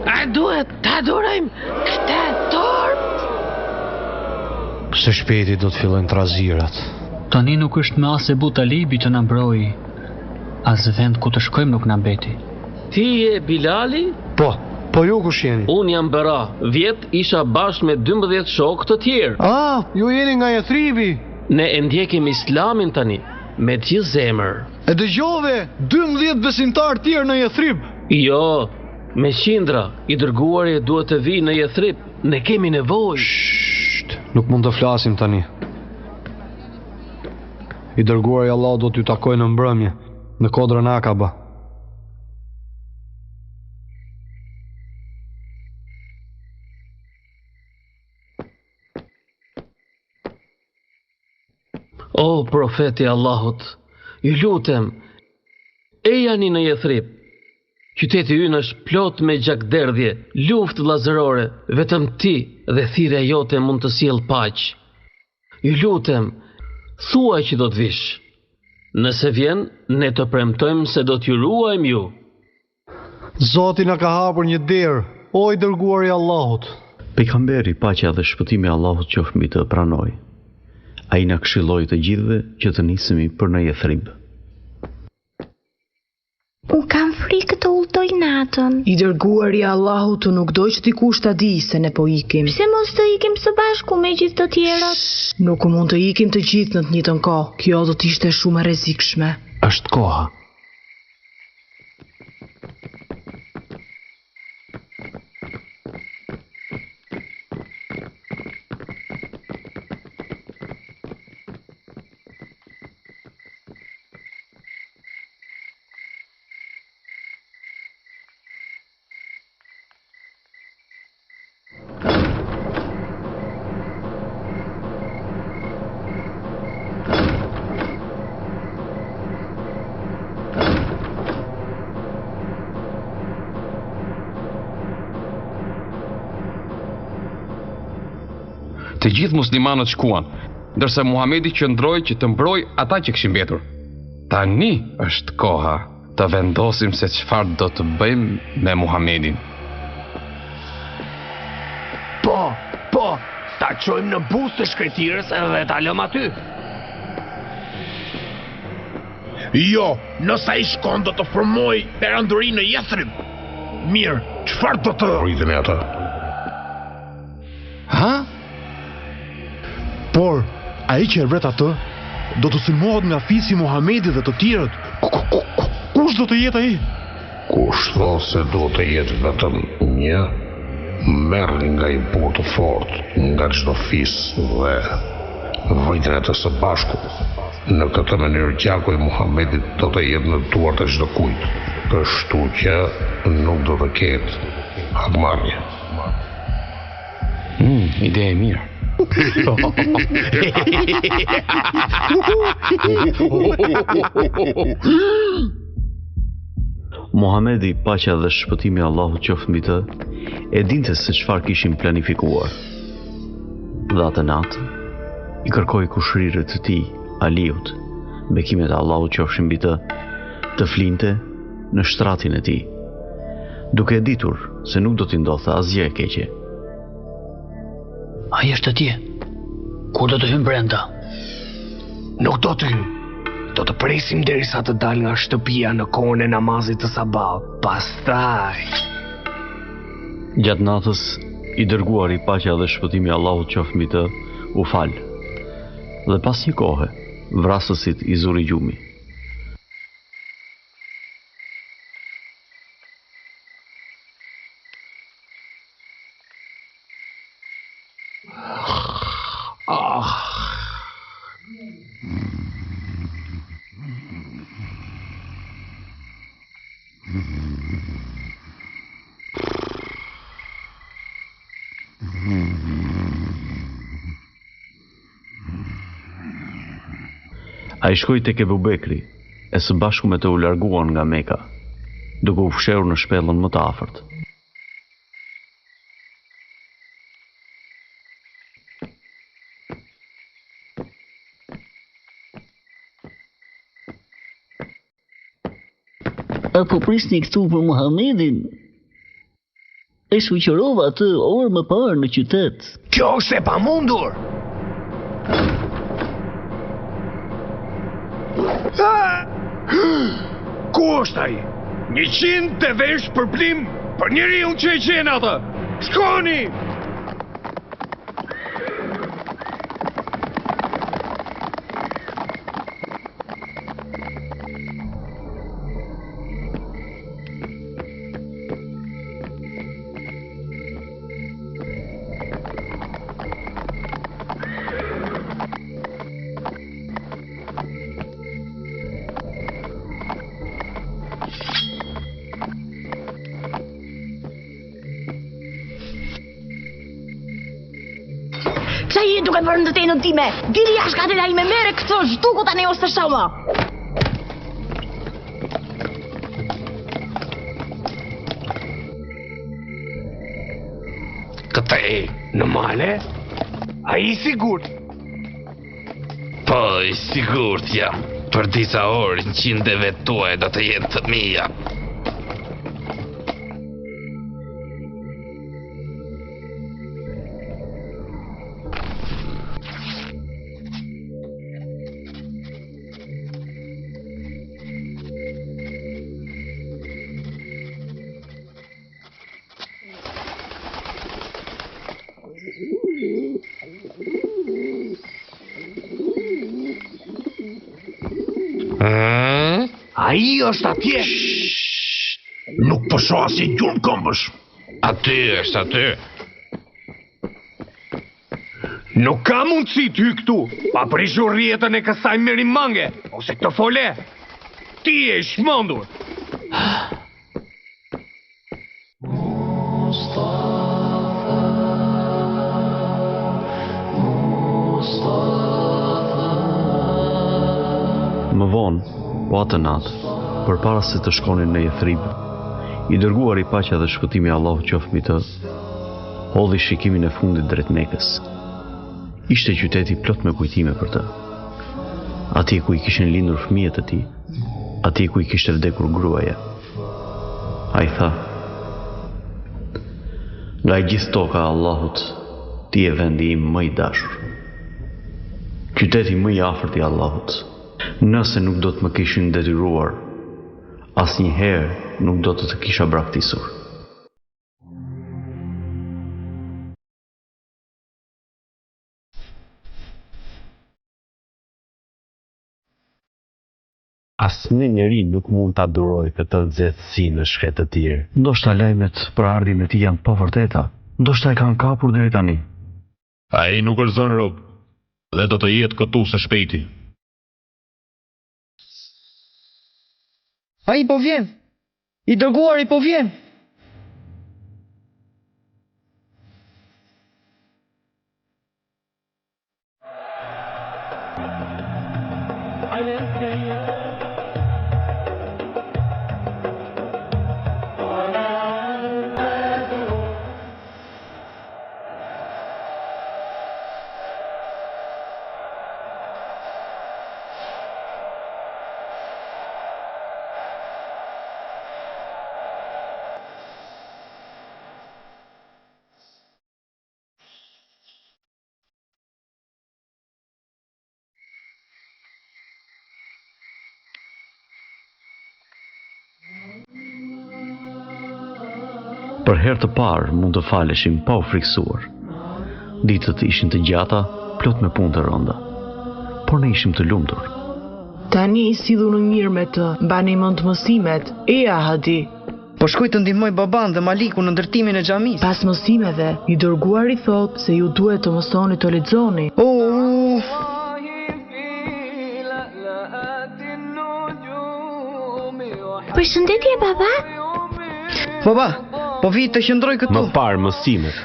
A duhet të adurojmë këtë torpt? Se shpejti do të fillojnë trazirat. Tani nuk është më as Ebu Talibi të na mbrojë, as vend ku të shkojmë nuk na mbeti. Ti je Bilali? Po ju kush jeni? Unë jam Bera. Vjet isha bashkë me 12 shokë të tjerë. Ju jeni nga Yathribi? Ne e ndjekim islamin tani, me gjithë zemër. E dëgjove 12 besimtar tjerë në Yathrib? Jo, me qindra, i dërguari duhet të vi në Yathrib. Ne kemi nevojë. Nuk mund të flasim tani. I dërguari Allah do t'ju takojë në mbrëmje, në kodrën Akaba. O profeti Allahut, ju lutem, e jani në Yathrib. Qyteti ynë është plot me gjakderdhje, luftë vllazërore, vetëm ti dhe thirrja jote mund të sjell paqë. Ju lutem, thuaj që do të vish. Nëse vjen, ne të premtojmë se do t'ju ruajmë ju. Zoti na ka hapur një derë, o i dërguari i Allahut. Pejgamberi, paqja dhe shpëtimi i Allahut qoftë mbi të, pranoi. Ai na këshilloi të gjithëve që të nisemi për në Jethrib. Unë kam frikë të udhtoj natën. I dërguari i Allahut nuk doj që dikush ta di se ne po ikim. Pse mos të ikim së bashku me gjithë të tjerët? Nuk mund të ikim të gjithë në të njëjtën kohë. Kjo do të ishte shumë e rrezikshme. Është koha. Të gjithë muslimanët shkuan, ndërsa Muhamedi qëndroi që të mbrojë ata që kishin mbetur. Tani është koha të vendosim se çfarë do të bëjmë me Muhamedin. Po, ta çojmë në buzë të shkretirës edhe ta lëm aty. Jo, nëse ai shkon do të formoj perandori në Jethrib. Mirë, çfarë do të rritën e ata? Ha? Por, ai që e vret atë, do të sulmohet nga fisi Muhamedi dhe të tjerët. Kush do të jetë ai? Kush thot se do të jetë vetëm një, merrni nga i burr të fortë nga çdo fis dhe vritën atë së bashku. Në këtë mënyrë gjaku i Muhamedit do të jetë në duart e çdo kujt, kështu që nuk do të ketë hakmarrje. Ide e mirë. Muhamedi, paqja dhe shpëtimi i Allahut qoftë mbi të, e dinte se çfarë kishin planifikuar. Dhe atë natë i kërkoi kushrirët të tij, Aliut, bekimet e Allahut qofshin mbi të flinte në shtratin e tij, duke ditur se nuk do t'i ndodhte asgjë e keqe. Ai është atje. Kur do të hym brenda? Nuk do të hym. Do të presim derisa të dal nga shtëpia në kohën e namazit të sabahut. Pastaj. Gjatë natës, i dërguari, paqja dhe shpëtimi i Allahut qoftë mbi të, u fal. Dhe pas një kohe, vrasësit i zuri gjumi. A i shkoj tek Ebu Bekri, e së bashku me të u larguan nga Meka, duke u fshehur në shpellën më të afërt. Apo prisni këtu për Muhamedin? E shoqërova atë orë më parë në qytet. Kjo është e pamundur. Ku është ai? 100 të vesh për blim për njeriu që e gjen atë. Shkoni! Qa je duke për në të tenën time? Diri jashtë ka të da ime mere këtë zhduku tani ose të shama. Këta e në male? A i sigurt? Po, i sigurt jam. Për disa orë, 100 tuaj do të jenë të mija. Ai është atje. Nuk po shoh asnjë gjurmë këmbësh. Aty është aty. Nuk ka mundësi të hy këtu, pa prishur rjetën e kësaj merimange, ose këtë fole. Ti e shmendur. Më vonë, po atë natë, përpara se të shkonin në Jethrib, i dërguar i paqja dhe shpëtimi Allahu qoftë mbi të, hodhi shikimin e fundit drejt Mekës. Ishte qyteti plot me kujtime për të. Atje ku i kishin lindur fëmijët e tij, atje ku i kishte vdekur gruaja. Ai tha: nga i gjithë toka e Allahut, ti je vendi im më i dashur. Qyteti më i afërt i Allahut. Nëse nuk do të më kishin detyruar, asnjëherë nuk do të kisha braktisur. Asnjë njeri nuk mund ta durojë këtë nxehtësi në shkretë të tjerë. Ndoshta lajmet për ardhin e tij janë pa vërteta. Ndoshta e kanë kapur deri tani. Ai nuk është zënë rob, dhe do të jetë këtu së shpejti. Ai po vjen. I dërguari po vjen. Për herë të parë mund të faleshim pa u friksuar. Ditët ishin të gjata, plot me punë të rënda. Por ne ishim të lumtur. Tani i sidhur në mirë me të, mbani mend mësimet. Eja Hadi. Po shkoj të ndihmoj baban dhe Malikun në ndërtimin e xhamisë. Pas mësimeve, i dërguari thot se ju duhet të mësoni të lexoni. Përshëndetje, baba. Baba, po vi të qëndroj këtu. Më parë mësimet.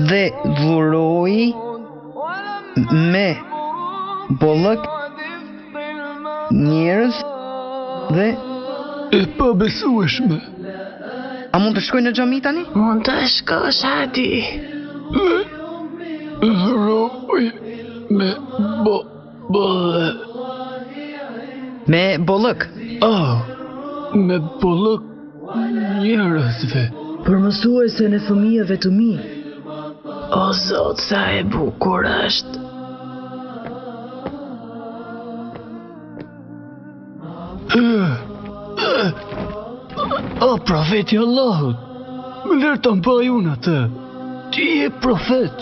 Dhe dhuroj me bollëk njerëz dhe e pabesueshme. A mund të shkoj në xhami tani? Mund të shkosh, Hadi. Dhuroj me bollëk. Me bollëk? Me bollëk njerëzve. Për mësuesen e fëmijëve të mi. O Zot, sa e bukur është. O profeti Allahut, më lërë të mbaj unë atë. Ti je profet.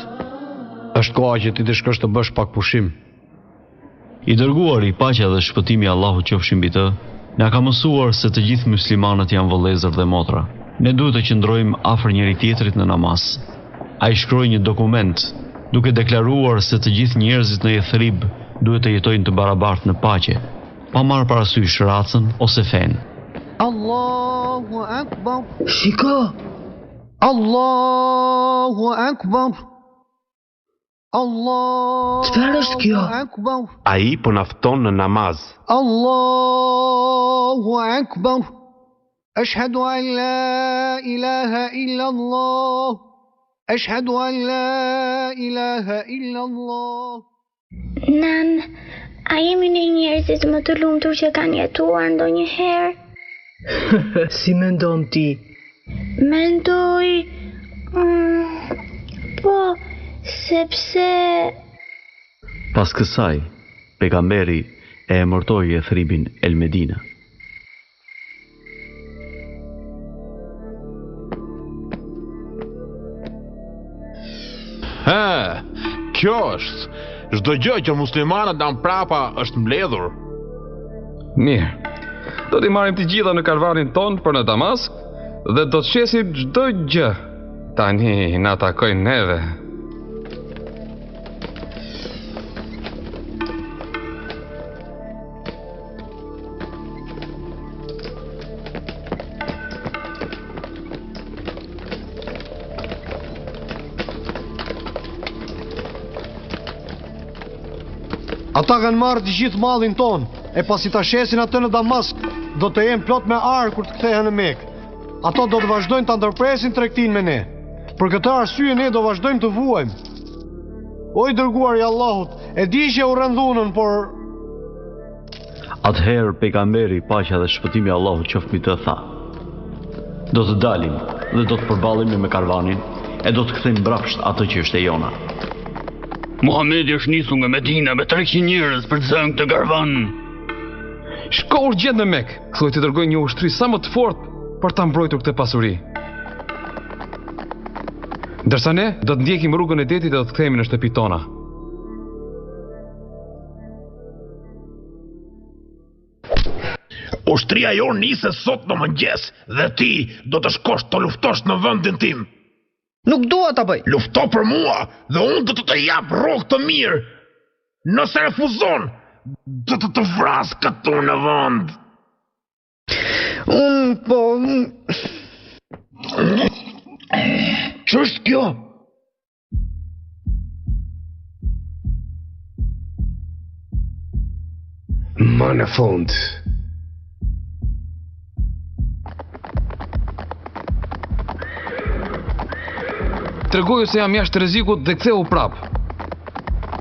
Është koha që ti të shkosh të bësh pak pushim. I dërguari, paqja dhe shpëtimi Allahut qofshin mbi të, na ka mësuar se të gjithë muslimanët janë vëllezër dhe motra. Ne duhet të qëndrojmë afër njëri tjetrit në namaz. Ai shkroi një dokument duke deklaruar se të gjithë njerëzit në Jethrib duhet të jetojnë të barabartë në paqe, pa marrë parasysh racën ose fen. Allahu Akbar. Shiko. Allahu Akbar. Çfarë është kjo? Ai po na fton në namaz. Allahu Akbar. Ashhadu an la ilaha illa Allah. Ashhadu an la ilaha illa Allah. Nan, a jemi ne njerëzit më të lumtur që kanë jetuar ndonjëherë? Si mendon ti? Mendoj... po... sepse... Pas kësaj, pejgamberi e emërtoi Jethribin El Medina. Kjo është. Çdo gjë që muslimanët dan prapa është mbledhur. Mirë. Do t'i marrim të gjitha në karavanin ton për në Damask dhe do të shesim çdo gjë. Tani na takojnë neve. Ata kanë marrë të gjithë mallin ton, e pasi ta shesin atë në Damask, do të jenë plot me arë kur të kthehen në Mekë. Ato do të vazhdojnë ta ndërpresin tregtinë me ne. Për këtë arsye ne do vazhdojmë të vuajmë. O i dërguari i Allahut, e di që u rëndhunën, por Atëherë pejgamberi, paqja dhe shpëtimi i Allahut qoftë mbi të, tha: Do të dalim dhe do të përballemi me karavanin e do të kthejmë mbrapsht atë që është e jona. Muhamedi është nisur nga Medina me 300 njerëz për të zënë këtë karavan. Shko urgjent në Mekë, thuaj të dërgoj një ushtri sa më të fortë për ta mbrojtur këtë pasuri. Ndërsa ne do të ndjekim rrugën e detit dhe do të kthehemi në shtëpitë tona. Ushtria jonë nisë sot në mëngjes dhe ti do të shkosh të luftosh në vendin tim. Nuk dua ta bëj. Lufto për mua dhe unë do të të jap rrugë të mirë. Nëse refuzon, do të të vras këtu në vend. Unë po... Ç'është kjo? Ma në fund. Tregoju se jam jashtë rrezikut dhe ktheu prap.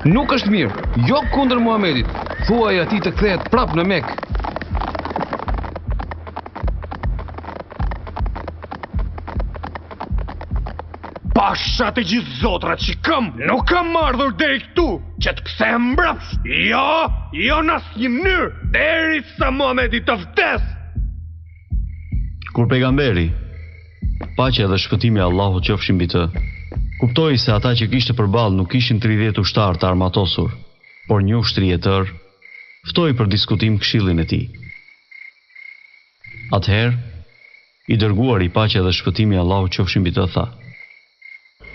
Nuk është mirë, jo kundër Muhamedit. Thuaj atij të kthehet prap në Mekë. Pasha të gjithë zotrat që nuk kam ardhur deri këtu që të kthehem mbrapsht. Jo në asnjë mënyrë, derisa Muhamedi të vdes. Kur pejgamberi, paqja dhe shpëtimi i Allahut qofshin mbi të, kuptoi se ata që kishte përballë nuk ishin 30 ushtarë të armatosur, por një ushtri e tërë, ftoi për diskutim këshillin e tij. Atëherë, i dërguari i paqja dhe shpëtimi i Allahut qofshin mbi të, tha: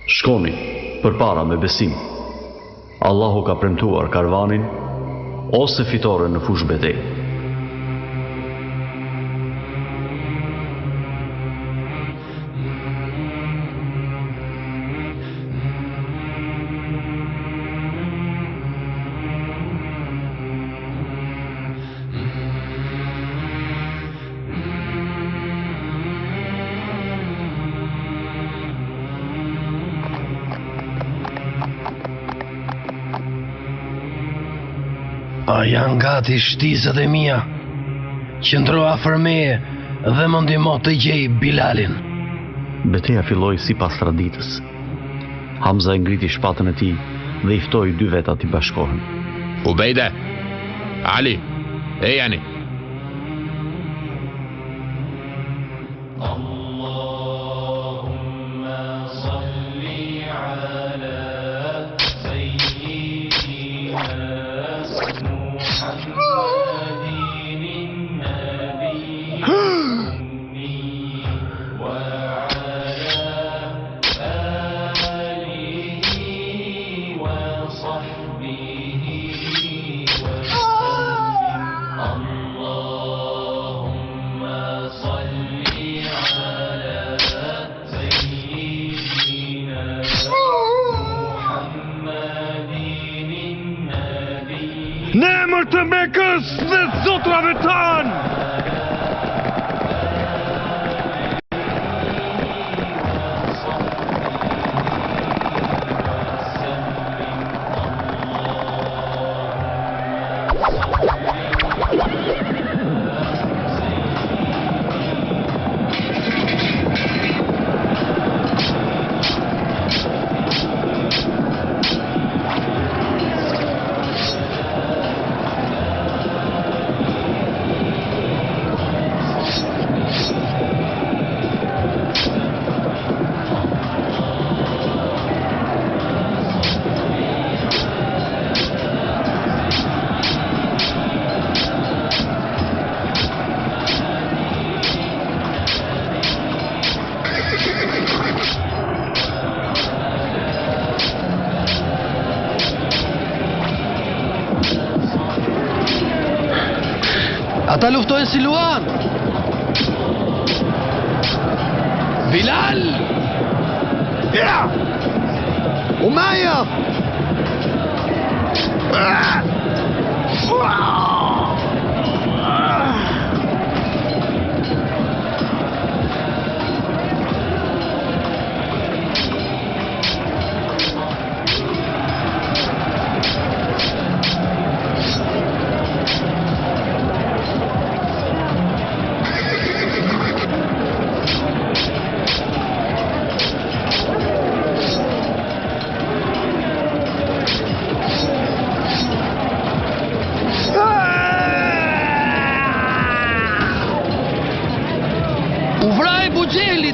Shkoni përpara me besim. Allahu ka premtuar karavanin ose fitore në fushë betejë. A janë gati shtizët e mia? Qëndro afër meje dhe më ndihmo të gjej Bilalin. Betejë filloi sipas traditës. Hamza e ngriti shpatën e tij dhe i ftoi dy vetat i bashkohen. Ubejde, Ali, ejani. Në emër të Mekës dhe zotrave tanë! Ata luftojnë si luan. Bilal! Ja! Umayya!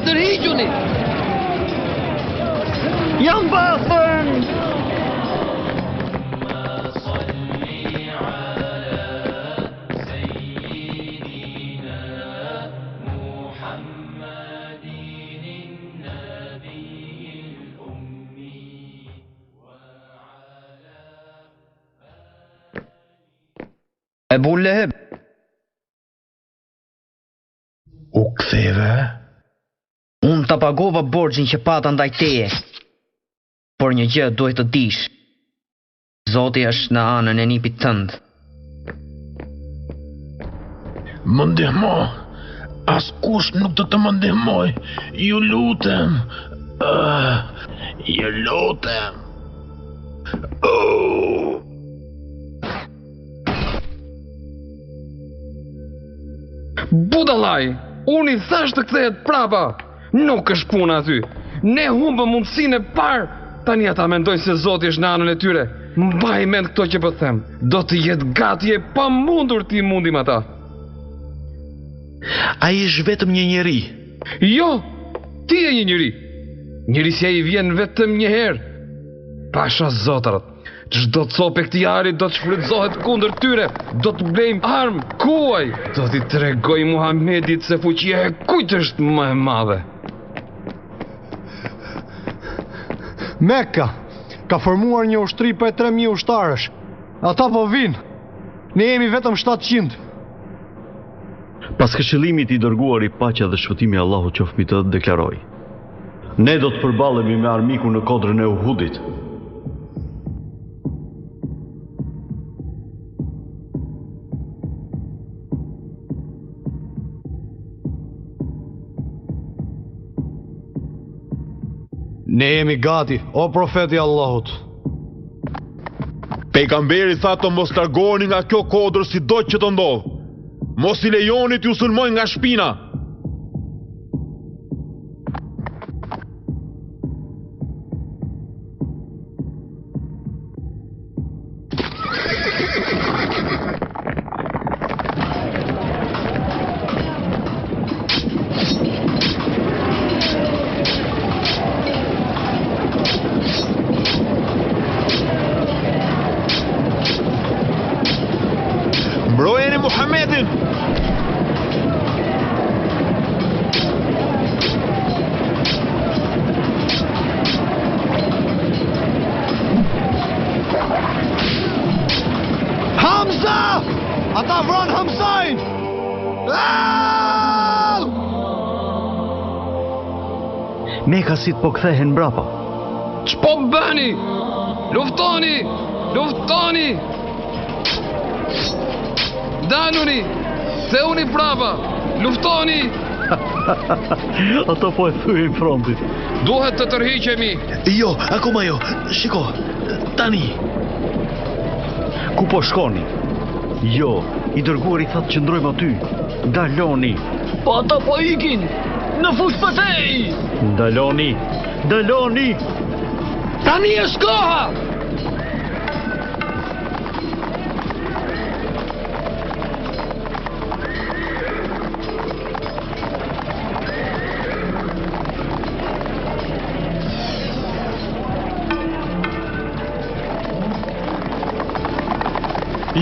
Tërhiquni! Jam bafën! Ebu Leheb. U ktheve? Unë të pagova borgjin që pata ndaj teje. Por një gjë duhet të dish. Zoti është në anën e nipit tënd. Më ndihmo. Askush nuk do të më ndihmoj. Ju lutem. Ju lutem. Budallaj, unë i thash të kthehet prapa. Nuk është puna aty. Ne humbëm mundësinë e parë. Tani ata mendojnë se Zoti është në anën e tyre. Mbaj mend këto që po them. Do të jetë gati e pamundur ti mundim ata. Ai është vetëm një njeri. Jo, ti je një njeri. Njërisja i vjen vetëm një herë. Pasha zotrat. Çdo copë e këtij ari do të shfrytëzohet kundër tyre. Do të blejmë armë, kuaj. Do t'i tregoj Muhamedit se fuqia e kujt është më e madhe. Mekka ka formuar një ushtri për 3.000 ushtarësh. Ata po vinë. Ne jemi vetëm 700. Pas këshillimit i dërguar i paqja dhe shpëtimi i Allahut qoftë mbi të, deklaroi: Ne do të përballemi me armikun në kodrën e Uhudit. Ne jemi gati, o profeti Allahut. Pejgamberi tha të mos largoheni nga kjo kodër sido që të ndodh. Mos i lejoni t'ju sulmojnë nga shpina. Mbrojeni Muhammedin! Hamza! Ata vranë Hamzajn! Mekasit po kthehen mbrapa. Ç'po bëni? Luftoni! Luftoni! Daluni! Theuni prapa! Luftoni! Ato po e thujnë frontit. Duhet të tërhiqemi. Jo, akoma jo. Shiko, tani. Ku po shkoni? Jo, i dërguari thatë që ndrojmë aty. Daloni. Po ata po ikin. Në fushë betej. Daloni. Daloni. Tani është koha.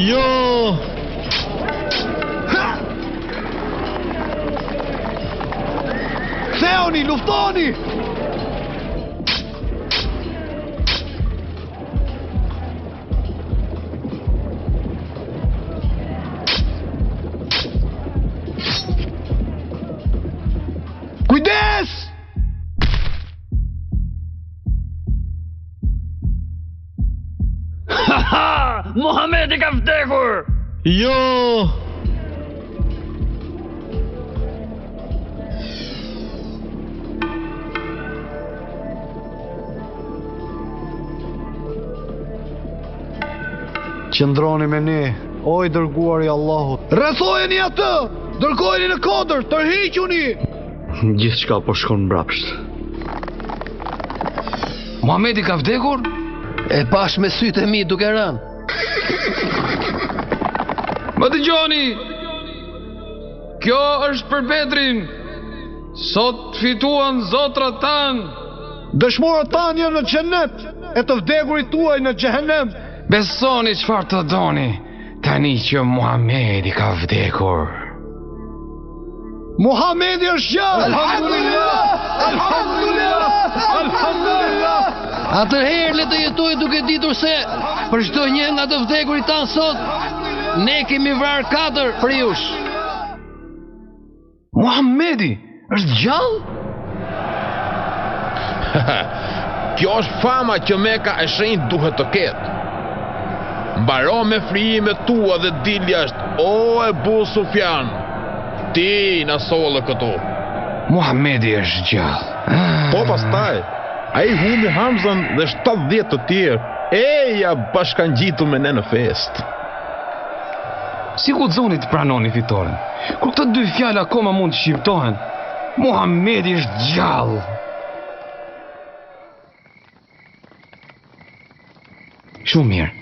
Jo! Ktheuni, luftoni! Kujdes! Haha! Muhamedi ka vdekur! Jo! Qëndroni me ne, o i dërguari i Allahut. Rrethojeni atë! Dërgojeni në kodër, tërhiquni! Gjithçka po shkon mbrapsht. Muhamedi ka vdekur? E pash me sytë e mi duke rënë. Më dëgjoni! Kjo është për Bedrin. Sot fituan zotrat tanë. Dëshmorët tanë janë në xhenet, e të vdekurit tuaj në xhehenem. Besoni çfarë të doni, tani që Muhamedi ka vdekur. Muhamedi është gjallë! Alhamdulillah! Alhamdulillah! Alhamdulillah! Atëherë le të jetoj duke ditur se për çdo një nga të vdekurit tanë sot, ne kemi vrarë 4 për jush. Muhamedi është gjallë? Kjo është fama që Meka e shenjtë duhet të ketë. Mbaro me frijimet tua dhe dil jashtë, o Ebu Sufjan. Ti na solle këtu. Muhamedi është gjallë. Po pastaj, ai humbi Hamzën dhe 70 të tjerë. Eja bashkangjitur me ne në fest. Si guxoni të pranoni fitoren, kur këto dy fjalë akoma mund të shqiptohen. Muhamedi është gjallë. Shumë mirë.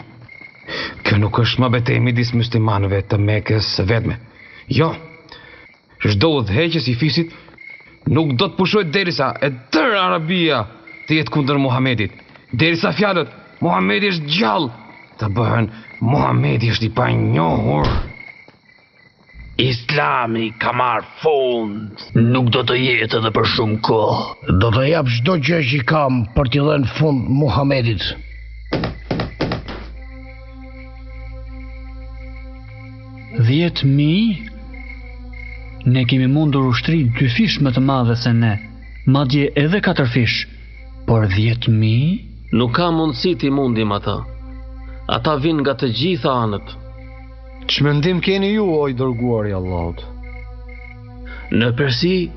Kjo nuk është më betejë midis muslimanëve të Mekës së vetme. Jo. Çdo udhëheqës i fisit nuk do të pushohet derisa e tërë Arabia të jetë kundër Muhamedit. Derisa fjalët Muhamedi është gjallë të bëhen Muhamedi është i panjohur. Islami ka marrë fund. Nuk do të jetë edhe për shumë kohë. Do të jap çdo gjë që kam për t'i dhënë fund Muhamedit. Ne kemi mundur ushtri 2 fish më të madhe se ne, madje edhe 4 fish, por 10.000? Nuk ka mundësi t'i mundim ata. Ata vinë nga të gjitha anët. Ç'mendim keni ju, o i dërguari i Allahut? Në Persi,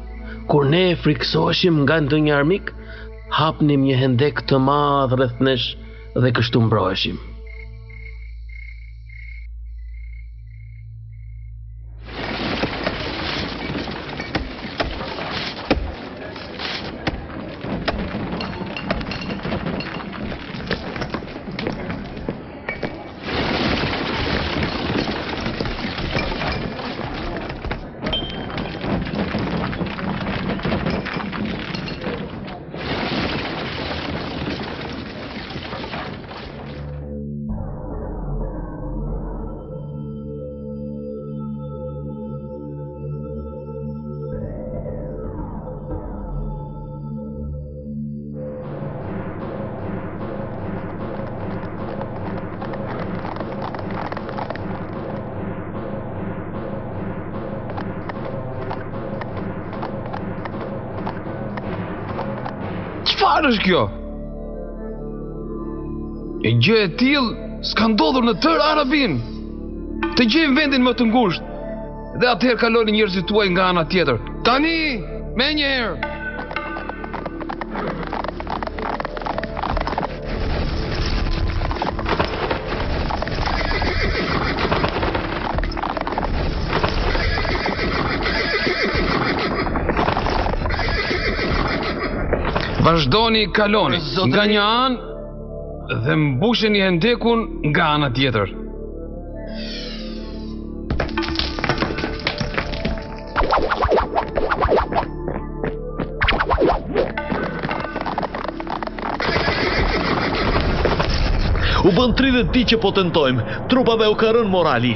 kur ne friksoheshim nga ndonjë armik, hapnim një hendek të madh rreth nesh dhe kështu mbroheshim. Çfarë është kjo? E gjë e tillë s'ka ndodhur në tërë Arabin. Të gjejmë vendin më të ngushtë dhe atëherë kaloni njerëzit tuaj nga ana tjetër. Tani, me njëherë. Vazhdoni kaloni nga një anë dhe mbusheni hendekun nga ana tjetër. U bën 30 ditë që po tentojmë, trupave u ka rënë morali.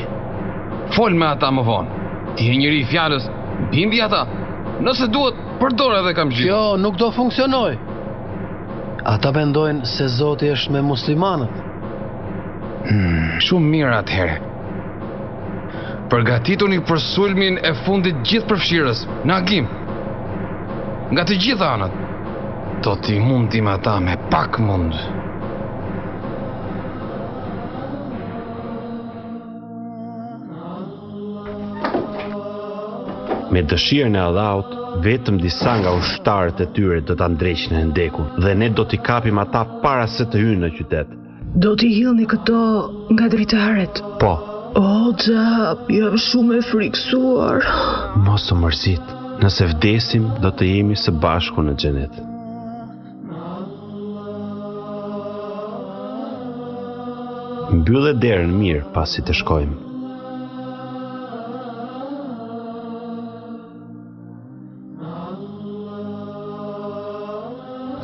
Fol me ata më vonë. Ti je njëri i fjalës, bimbi ata. Nëse duhet, përdor edhe kam gjithë. Kjo nuk do funksionoj. Ata mendojnë se Zoti është me muslimanët. Shumë mirë atëherë. Përgatituni për sulmin e fundit gjithë përfshirës. Në agim. nga të gjitha anët. Do t'i mundim ata me pak mund. Me dëshirën e Allahut, vetëm disa nga ushtarët e tyre do ta ndreqin Hendekun dhe ne do t'i kapim ata para se të hyjnë në qytet. Do t'i hillni këto nga dritaret? Po. O, Xhap, jam shumë e friksuar. Mos u mërzit. Nëse vdesim, do të jemi së bashku në xhenet. Mbyllë derën mirë pasi të shkojmë.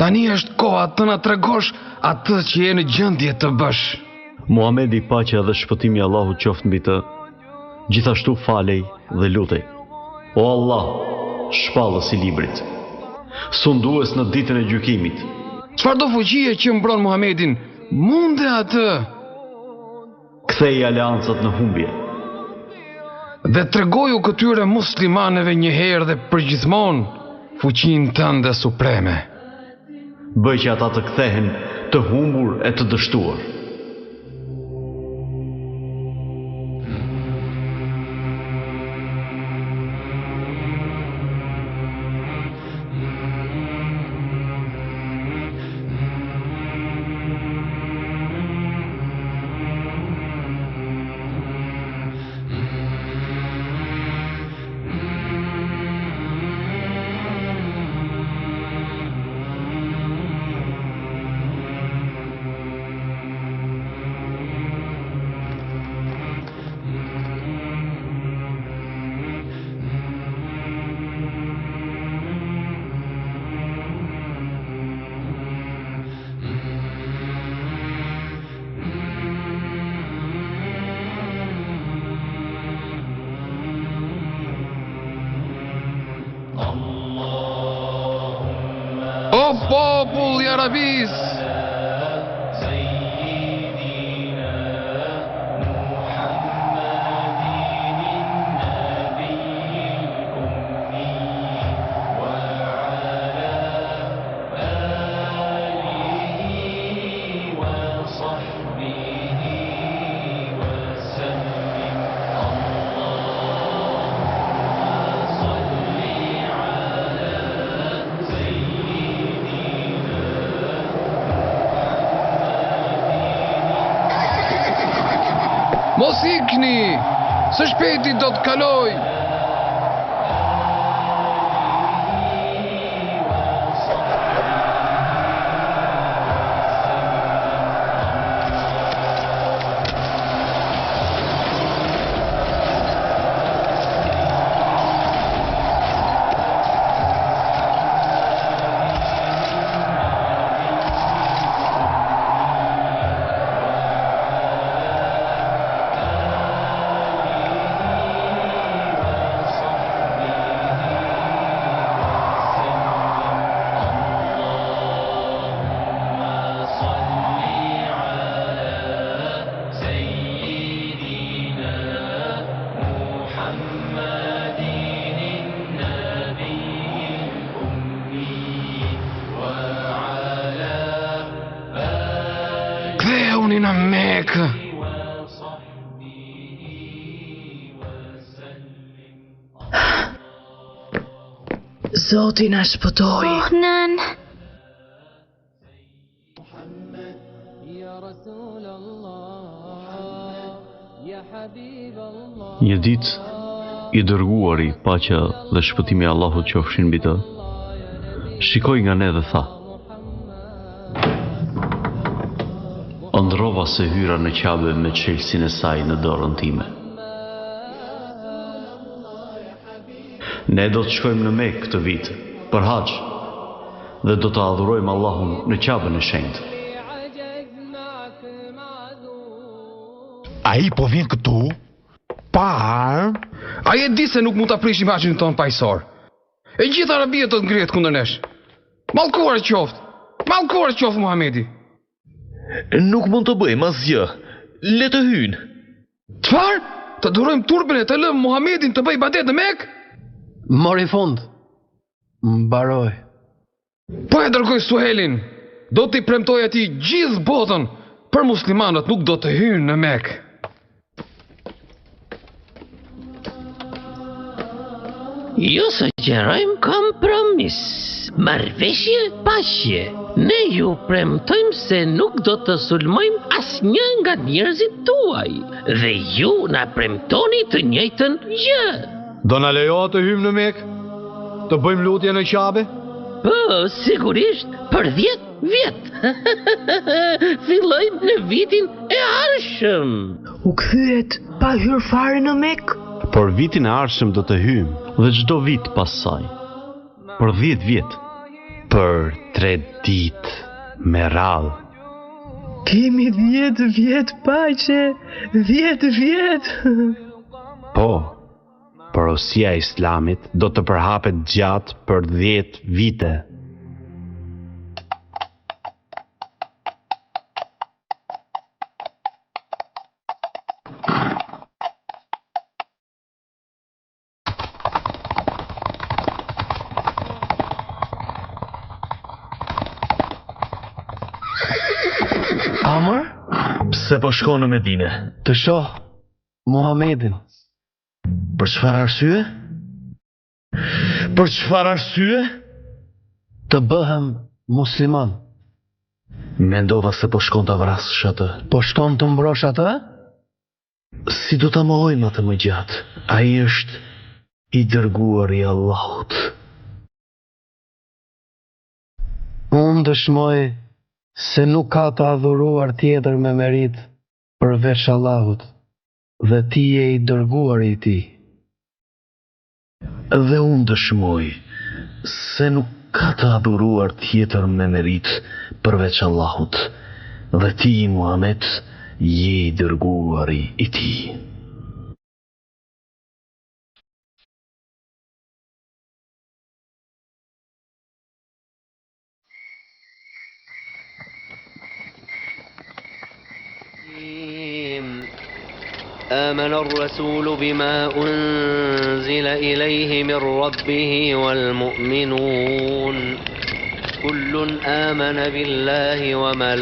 Tani është koha të na tregosh atë që je në gjendje të bësh. Muhamedi paqja dhe shpëtimi i Allahut qoftë mbi të, gjithashtu falej dhe lutej. O Allah, shpallës i librit, sundues në ditën e gjykimit. Çfarëdo fuqie që mbron Muhamedin, munde atë. Kthej aleancat në humbje. Dhe tregoju këtyre muslimanëve një herë dhe përgjithmonë fuqinë tënde supreme. Bëj që ata të kthehen të humbur e të dështuar. O popull i Arabis, mos ikni, së shpejti do të kaloj. Kthehuni në Mekë. Zoti na shpëtoi. Oh, nën. Një ditë, i dërguari, paqja dhe shpëtimi i Allahut qofshin mbi të, shikoi nga ne dhe tha: ëndrrova se hyra në Qabe me çelësinë e saj në dorën time. Ne do të shkojmë në Mekë këtë vit për haxh dhe do të adhurojmë Allahun në Qabën e shenjtë. Ai po vjen këtu? Pa armë? Ai e di se nuk mund ta prishim haxhin ton paqësor. E gjithë Arabia do të ngrihet kundër nesh. Mallkuar qoftë. Mallkuar qoftë Muhamedi. Nuk mund të bëjmë asgjë. Le të hyjnë. Çfarë? Të durojmë turbën e të lëmë Muhamedin të bëj ibadet në Mekë? Mori fund. Mbaroj. Po e dërgoj Suhelin. Do t'i premtoj atij gjithë botën, për muslimanët nuk do të hynë në Mekë. Ju sugjerojmë kompromis. Marrëveshje, paqe. Ne ju premtojmë se nuk do të sulmojmë asnjë nga njerëzit tuaj. Dhe ju na premtoni të njëjtën gjë. Do na lejohet të hymë në Mekë? Të bëjmë lutje në Qabe? Po, sigurisht, për 10 vjet. Fillojmë në vitin e ardhshëm. U kthyehet pa hyrë fare në Mekë? Por vitin e ardhshëm do të hymë dhe çdo vit pas saj. Për 10 vjet. Për 3 ditë me radhë. Kemi 10 vjet paqe, 10 vjet. Po, porosia e Islamit do të përhapet gjatë për 10 vite. Amr? Pse po shko në Medine? Të shoh Muhamedin. Për çfarë arsye? Për çfarë arsye? Të bëhem musliman. Mendova se po shkon ta vrasësh atë. Po shkon të mbrosh atë? Si do ta mohojmë atë më gjatë? Ai është i dërguar i Allahut. Unë dëshmoj se nuk ka të adhuruar tjetër me merit përveç Allahut, dhe ti je i dërguar i tij. Dhe unë dëshmoj se nuk ka të adhuruar tjetër me merit përveç Allahut, dhe ti, Muhammed, je i dërguari i tij. آمن الرسول بما أنزل إليه من ربه والمؤمنون كل آمن بالله وملائكته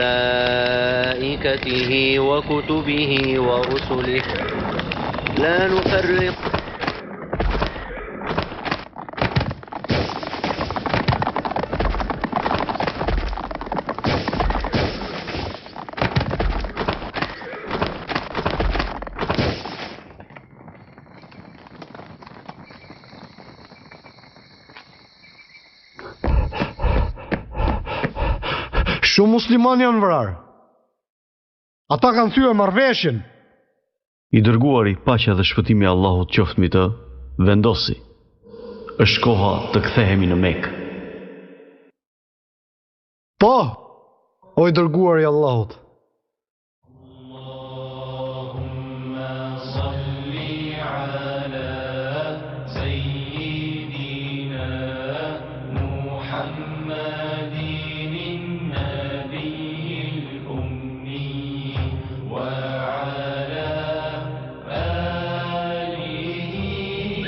وكتبه ورسله لا نفرق Shumë musliman janë vrarë. Ata kanë thyer marrëveshjen. I dërguari, paqja dhe shpëtimi i Allahut qoftë mbi të, vendosi. Është koha të kthehemi në Mekë. Po, o i dërguari i Allahut.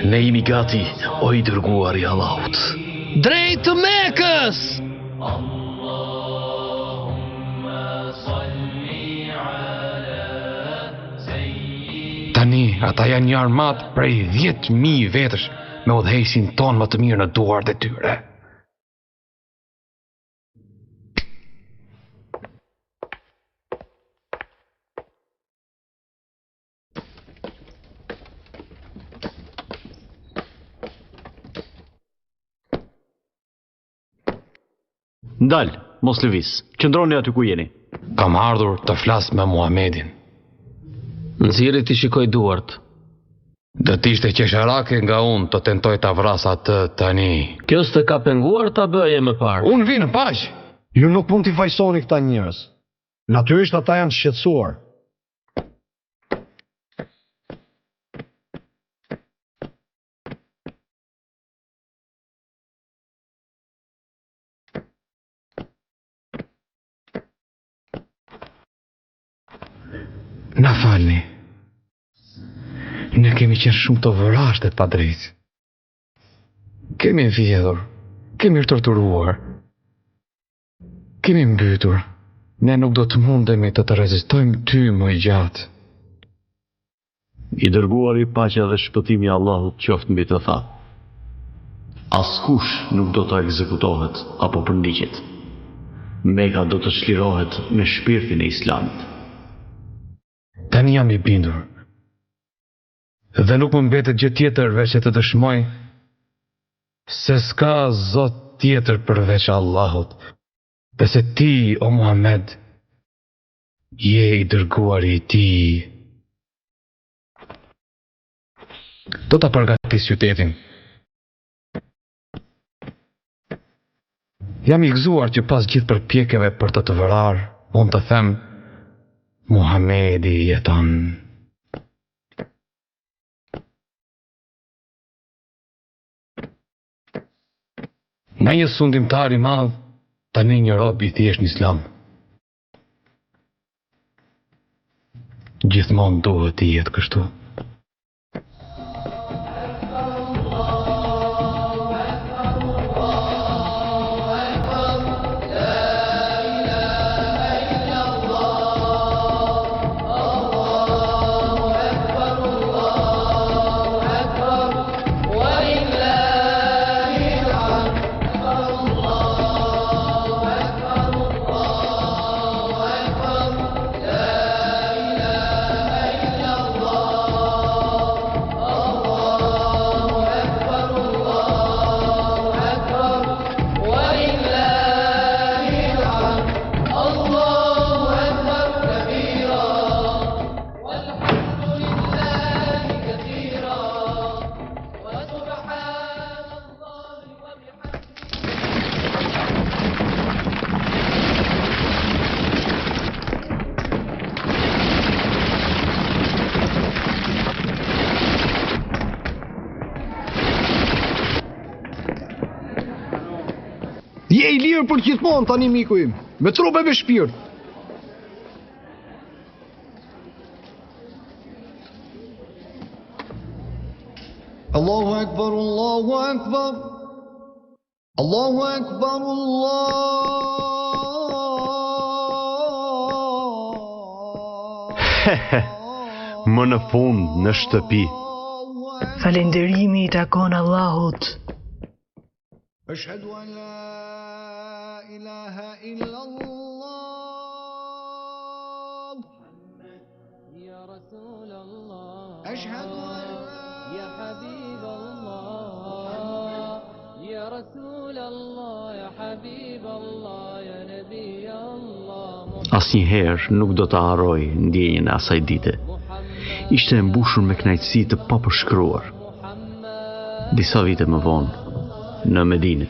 Ne jemi gati, o i dërguar i Allahut. Drejt të Mekës! Tani, ata janë një armat prej 10.000 vetësh me udhëheqësin ton më të mirë në duart e tyre. Ndal, mos lëviz. Qëndroni aty ku jeni. Kam ardhur të flas me Muhamedin. Nxirri ti shikoj duart. Do të ishte qesharake nga unë të tentoj ta vras atë tani. Kjo s'të ka penguar ta bëje më parë. Unë vi në paqë. Ju nuk mund t'i fajsoni këta njerëz. Natyrisht ata janë shqetësuar. Na falni. Ne kemi qenë shumë të vërashtet pa drejtë. Kemi vjedhur, Kemi torturuar. Kemi mbytur. Ne nuk do të mundemi të rezistojmë ty më gjatë. I dërguari paqja dhe shpëtimi i Allahut qoftë mbi të tha: Askush nuk do të ekzekutohet apo përndiqet. Meka do të çlirohet me shpirtin e Islamit. Tani jam i bindur. Dhe nuk më mbetet gjë tjetër veç e të dëshmoj se s'ka Zot tjetër përveç Allahut, dhe se ti, o Muhammed, je i dërguari i tij. Do ta përgatis qytetin. Jam i gëzuar që pas gjithë përpjekjeve për të vrarë, unë të them, Muhamedi jeton. Nga një sundimtar i madh, tani një rob i thjesht në Islam. Gjithmonë duhet të jetë kështu. Je i lirë për gjithmonë tani, miku im, me trup e me shpirt. Allahu Akbar, Allahu Akbar. Allahu Akbar, Allah. Më në fund në shtëpi. Falënderimi i takon Allahut. Ashhadu an la ilaha illa Allah. Ya Rasul Allah. Ashhadu an ya Habib Allah. Ya Rasul Allah, ya Habib Allah, ya Nabi Allah. Asnjëherë nuk do të harroj ndjenjen e asaj dite. Ishte e mbushur me kënaqësi të papërshkruar. Disa vite më vonë, në Medinë,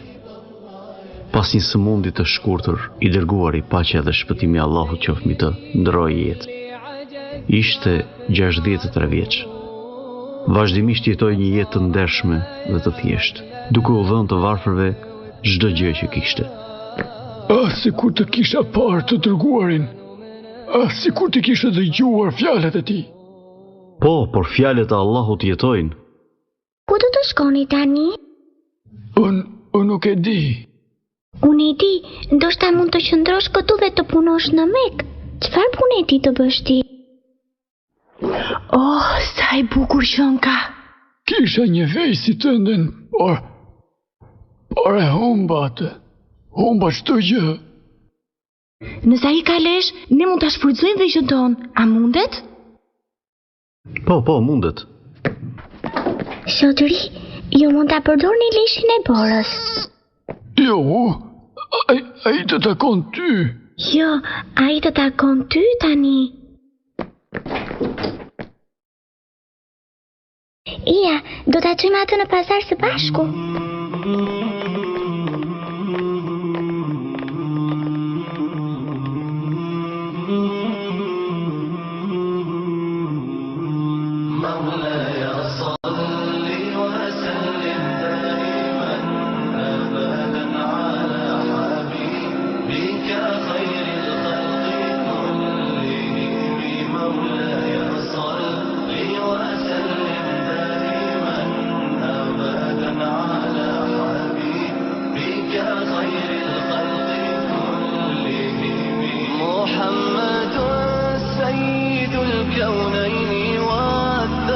pas një sëmundje të shkurtër, i dërguari paqja dhe shpëtimi i Allahut qoftë mbi të, ndroi jetë. Ishte 63 vjeç. Vazhdimisht jetoi një jetë të ndershme dhe të thjeshtë, duke u dhënë të varfërve çdo gjë që kishte. Sikur të kisha parë të dërguarin. Sikur të kisha dëgjuar fjalët e tij. Po, por fjalët e Allahut jetojnë. Ku do të shkoni tani? Unë nuk e di. Unë e di, ndoshta mund të qëndrosh këtu dhe të punosh në Mekë. Çfarë puneti të bësh ti? Oh, sa i bukur qen ka. Kisha një vej si tënden, por e humba atë. Humba çdo gjë. Nëse ai ka lesh, ne mund ta shfrytëzojmë veshën tonë. A mundet? Po, mundet. Zotëri, ju mund ta përdorni leshin e borës. Jo, ai të takon ty. Jo, ai të takon ty tani. Ija, do ta çojmë atë në pazar së bashku. خير الخلق كلهم محمد سيد الكونين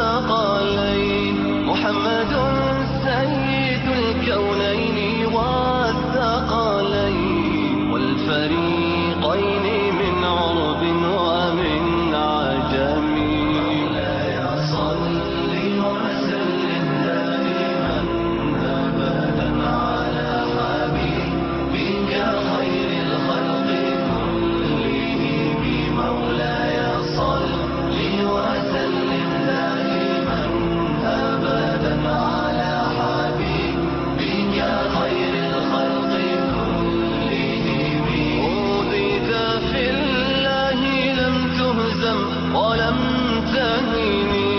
والثقلين محمد سيد الكونين والثقلين والفريقين من عرب ومن عجم مولاي صل وسلم دائما أبدا على حبيبك خير الخلق كلهم مولاي صل وسلم دائما أبدا على حبيبك خير الخلق كلهم أوذيت في الله لم تهزم ولم تهني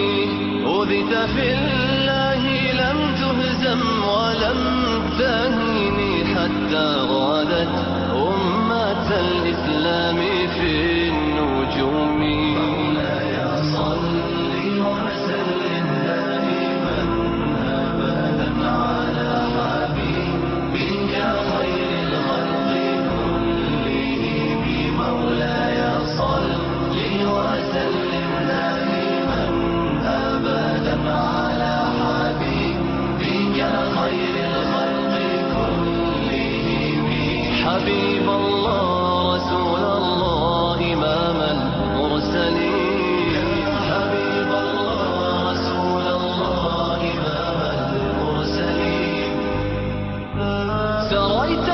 أوذيت في الله لم تهزم ولم تهني حتى غادت أمة الإسلام في النجوم مولاي صل وسلم دائما أبدا على حبيبك خير الخلق كلهم مولاي صل وسلم دائما أبدا على حبيبك خير الخلق كلهم حبيب الله رسول الله إمام المرسلين حبيب الله رسول الله إمام المرسلين سريت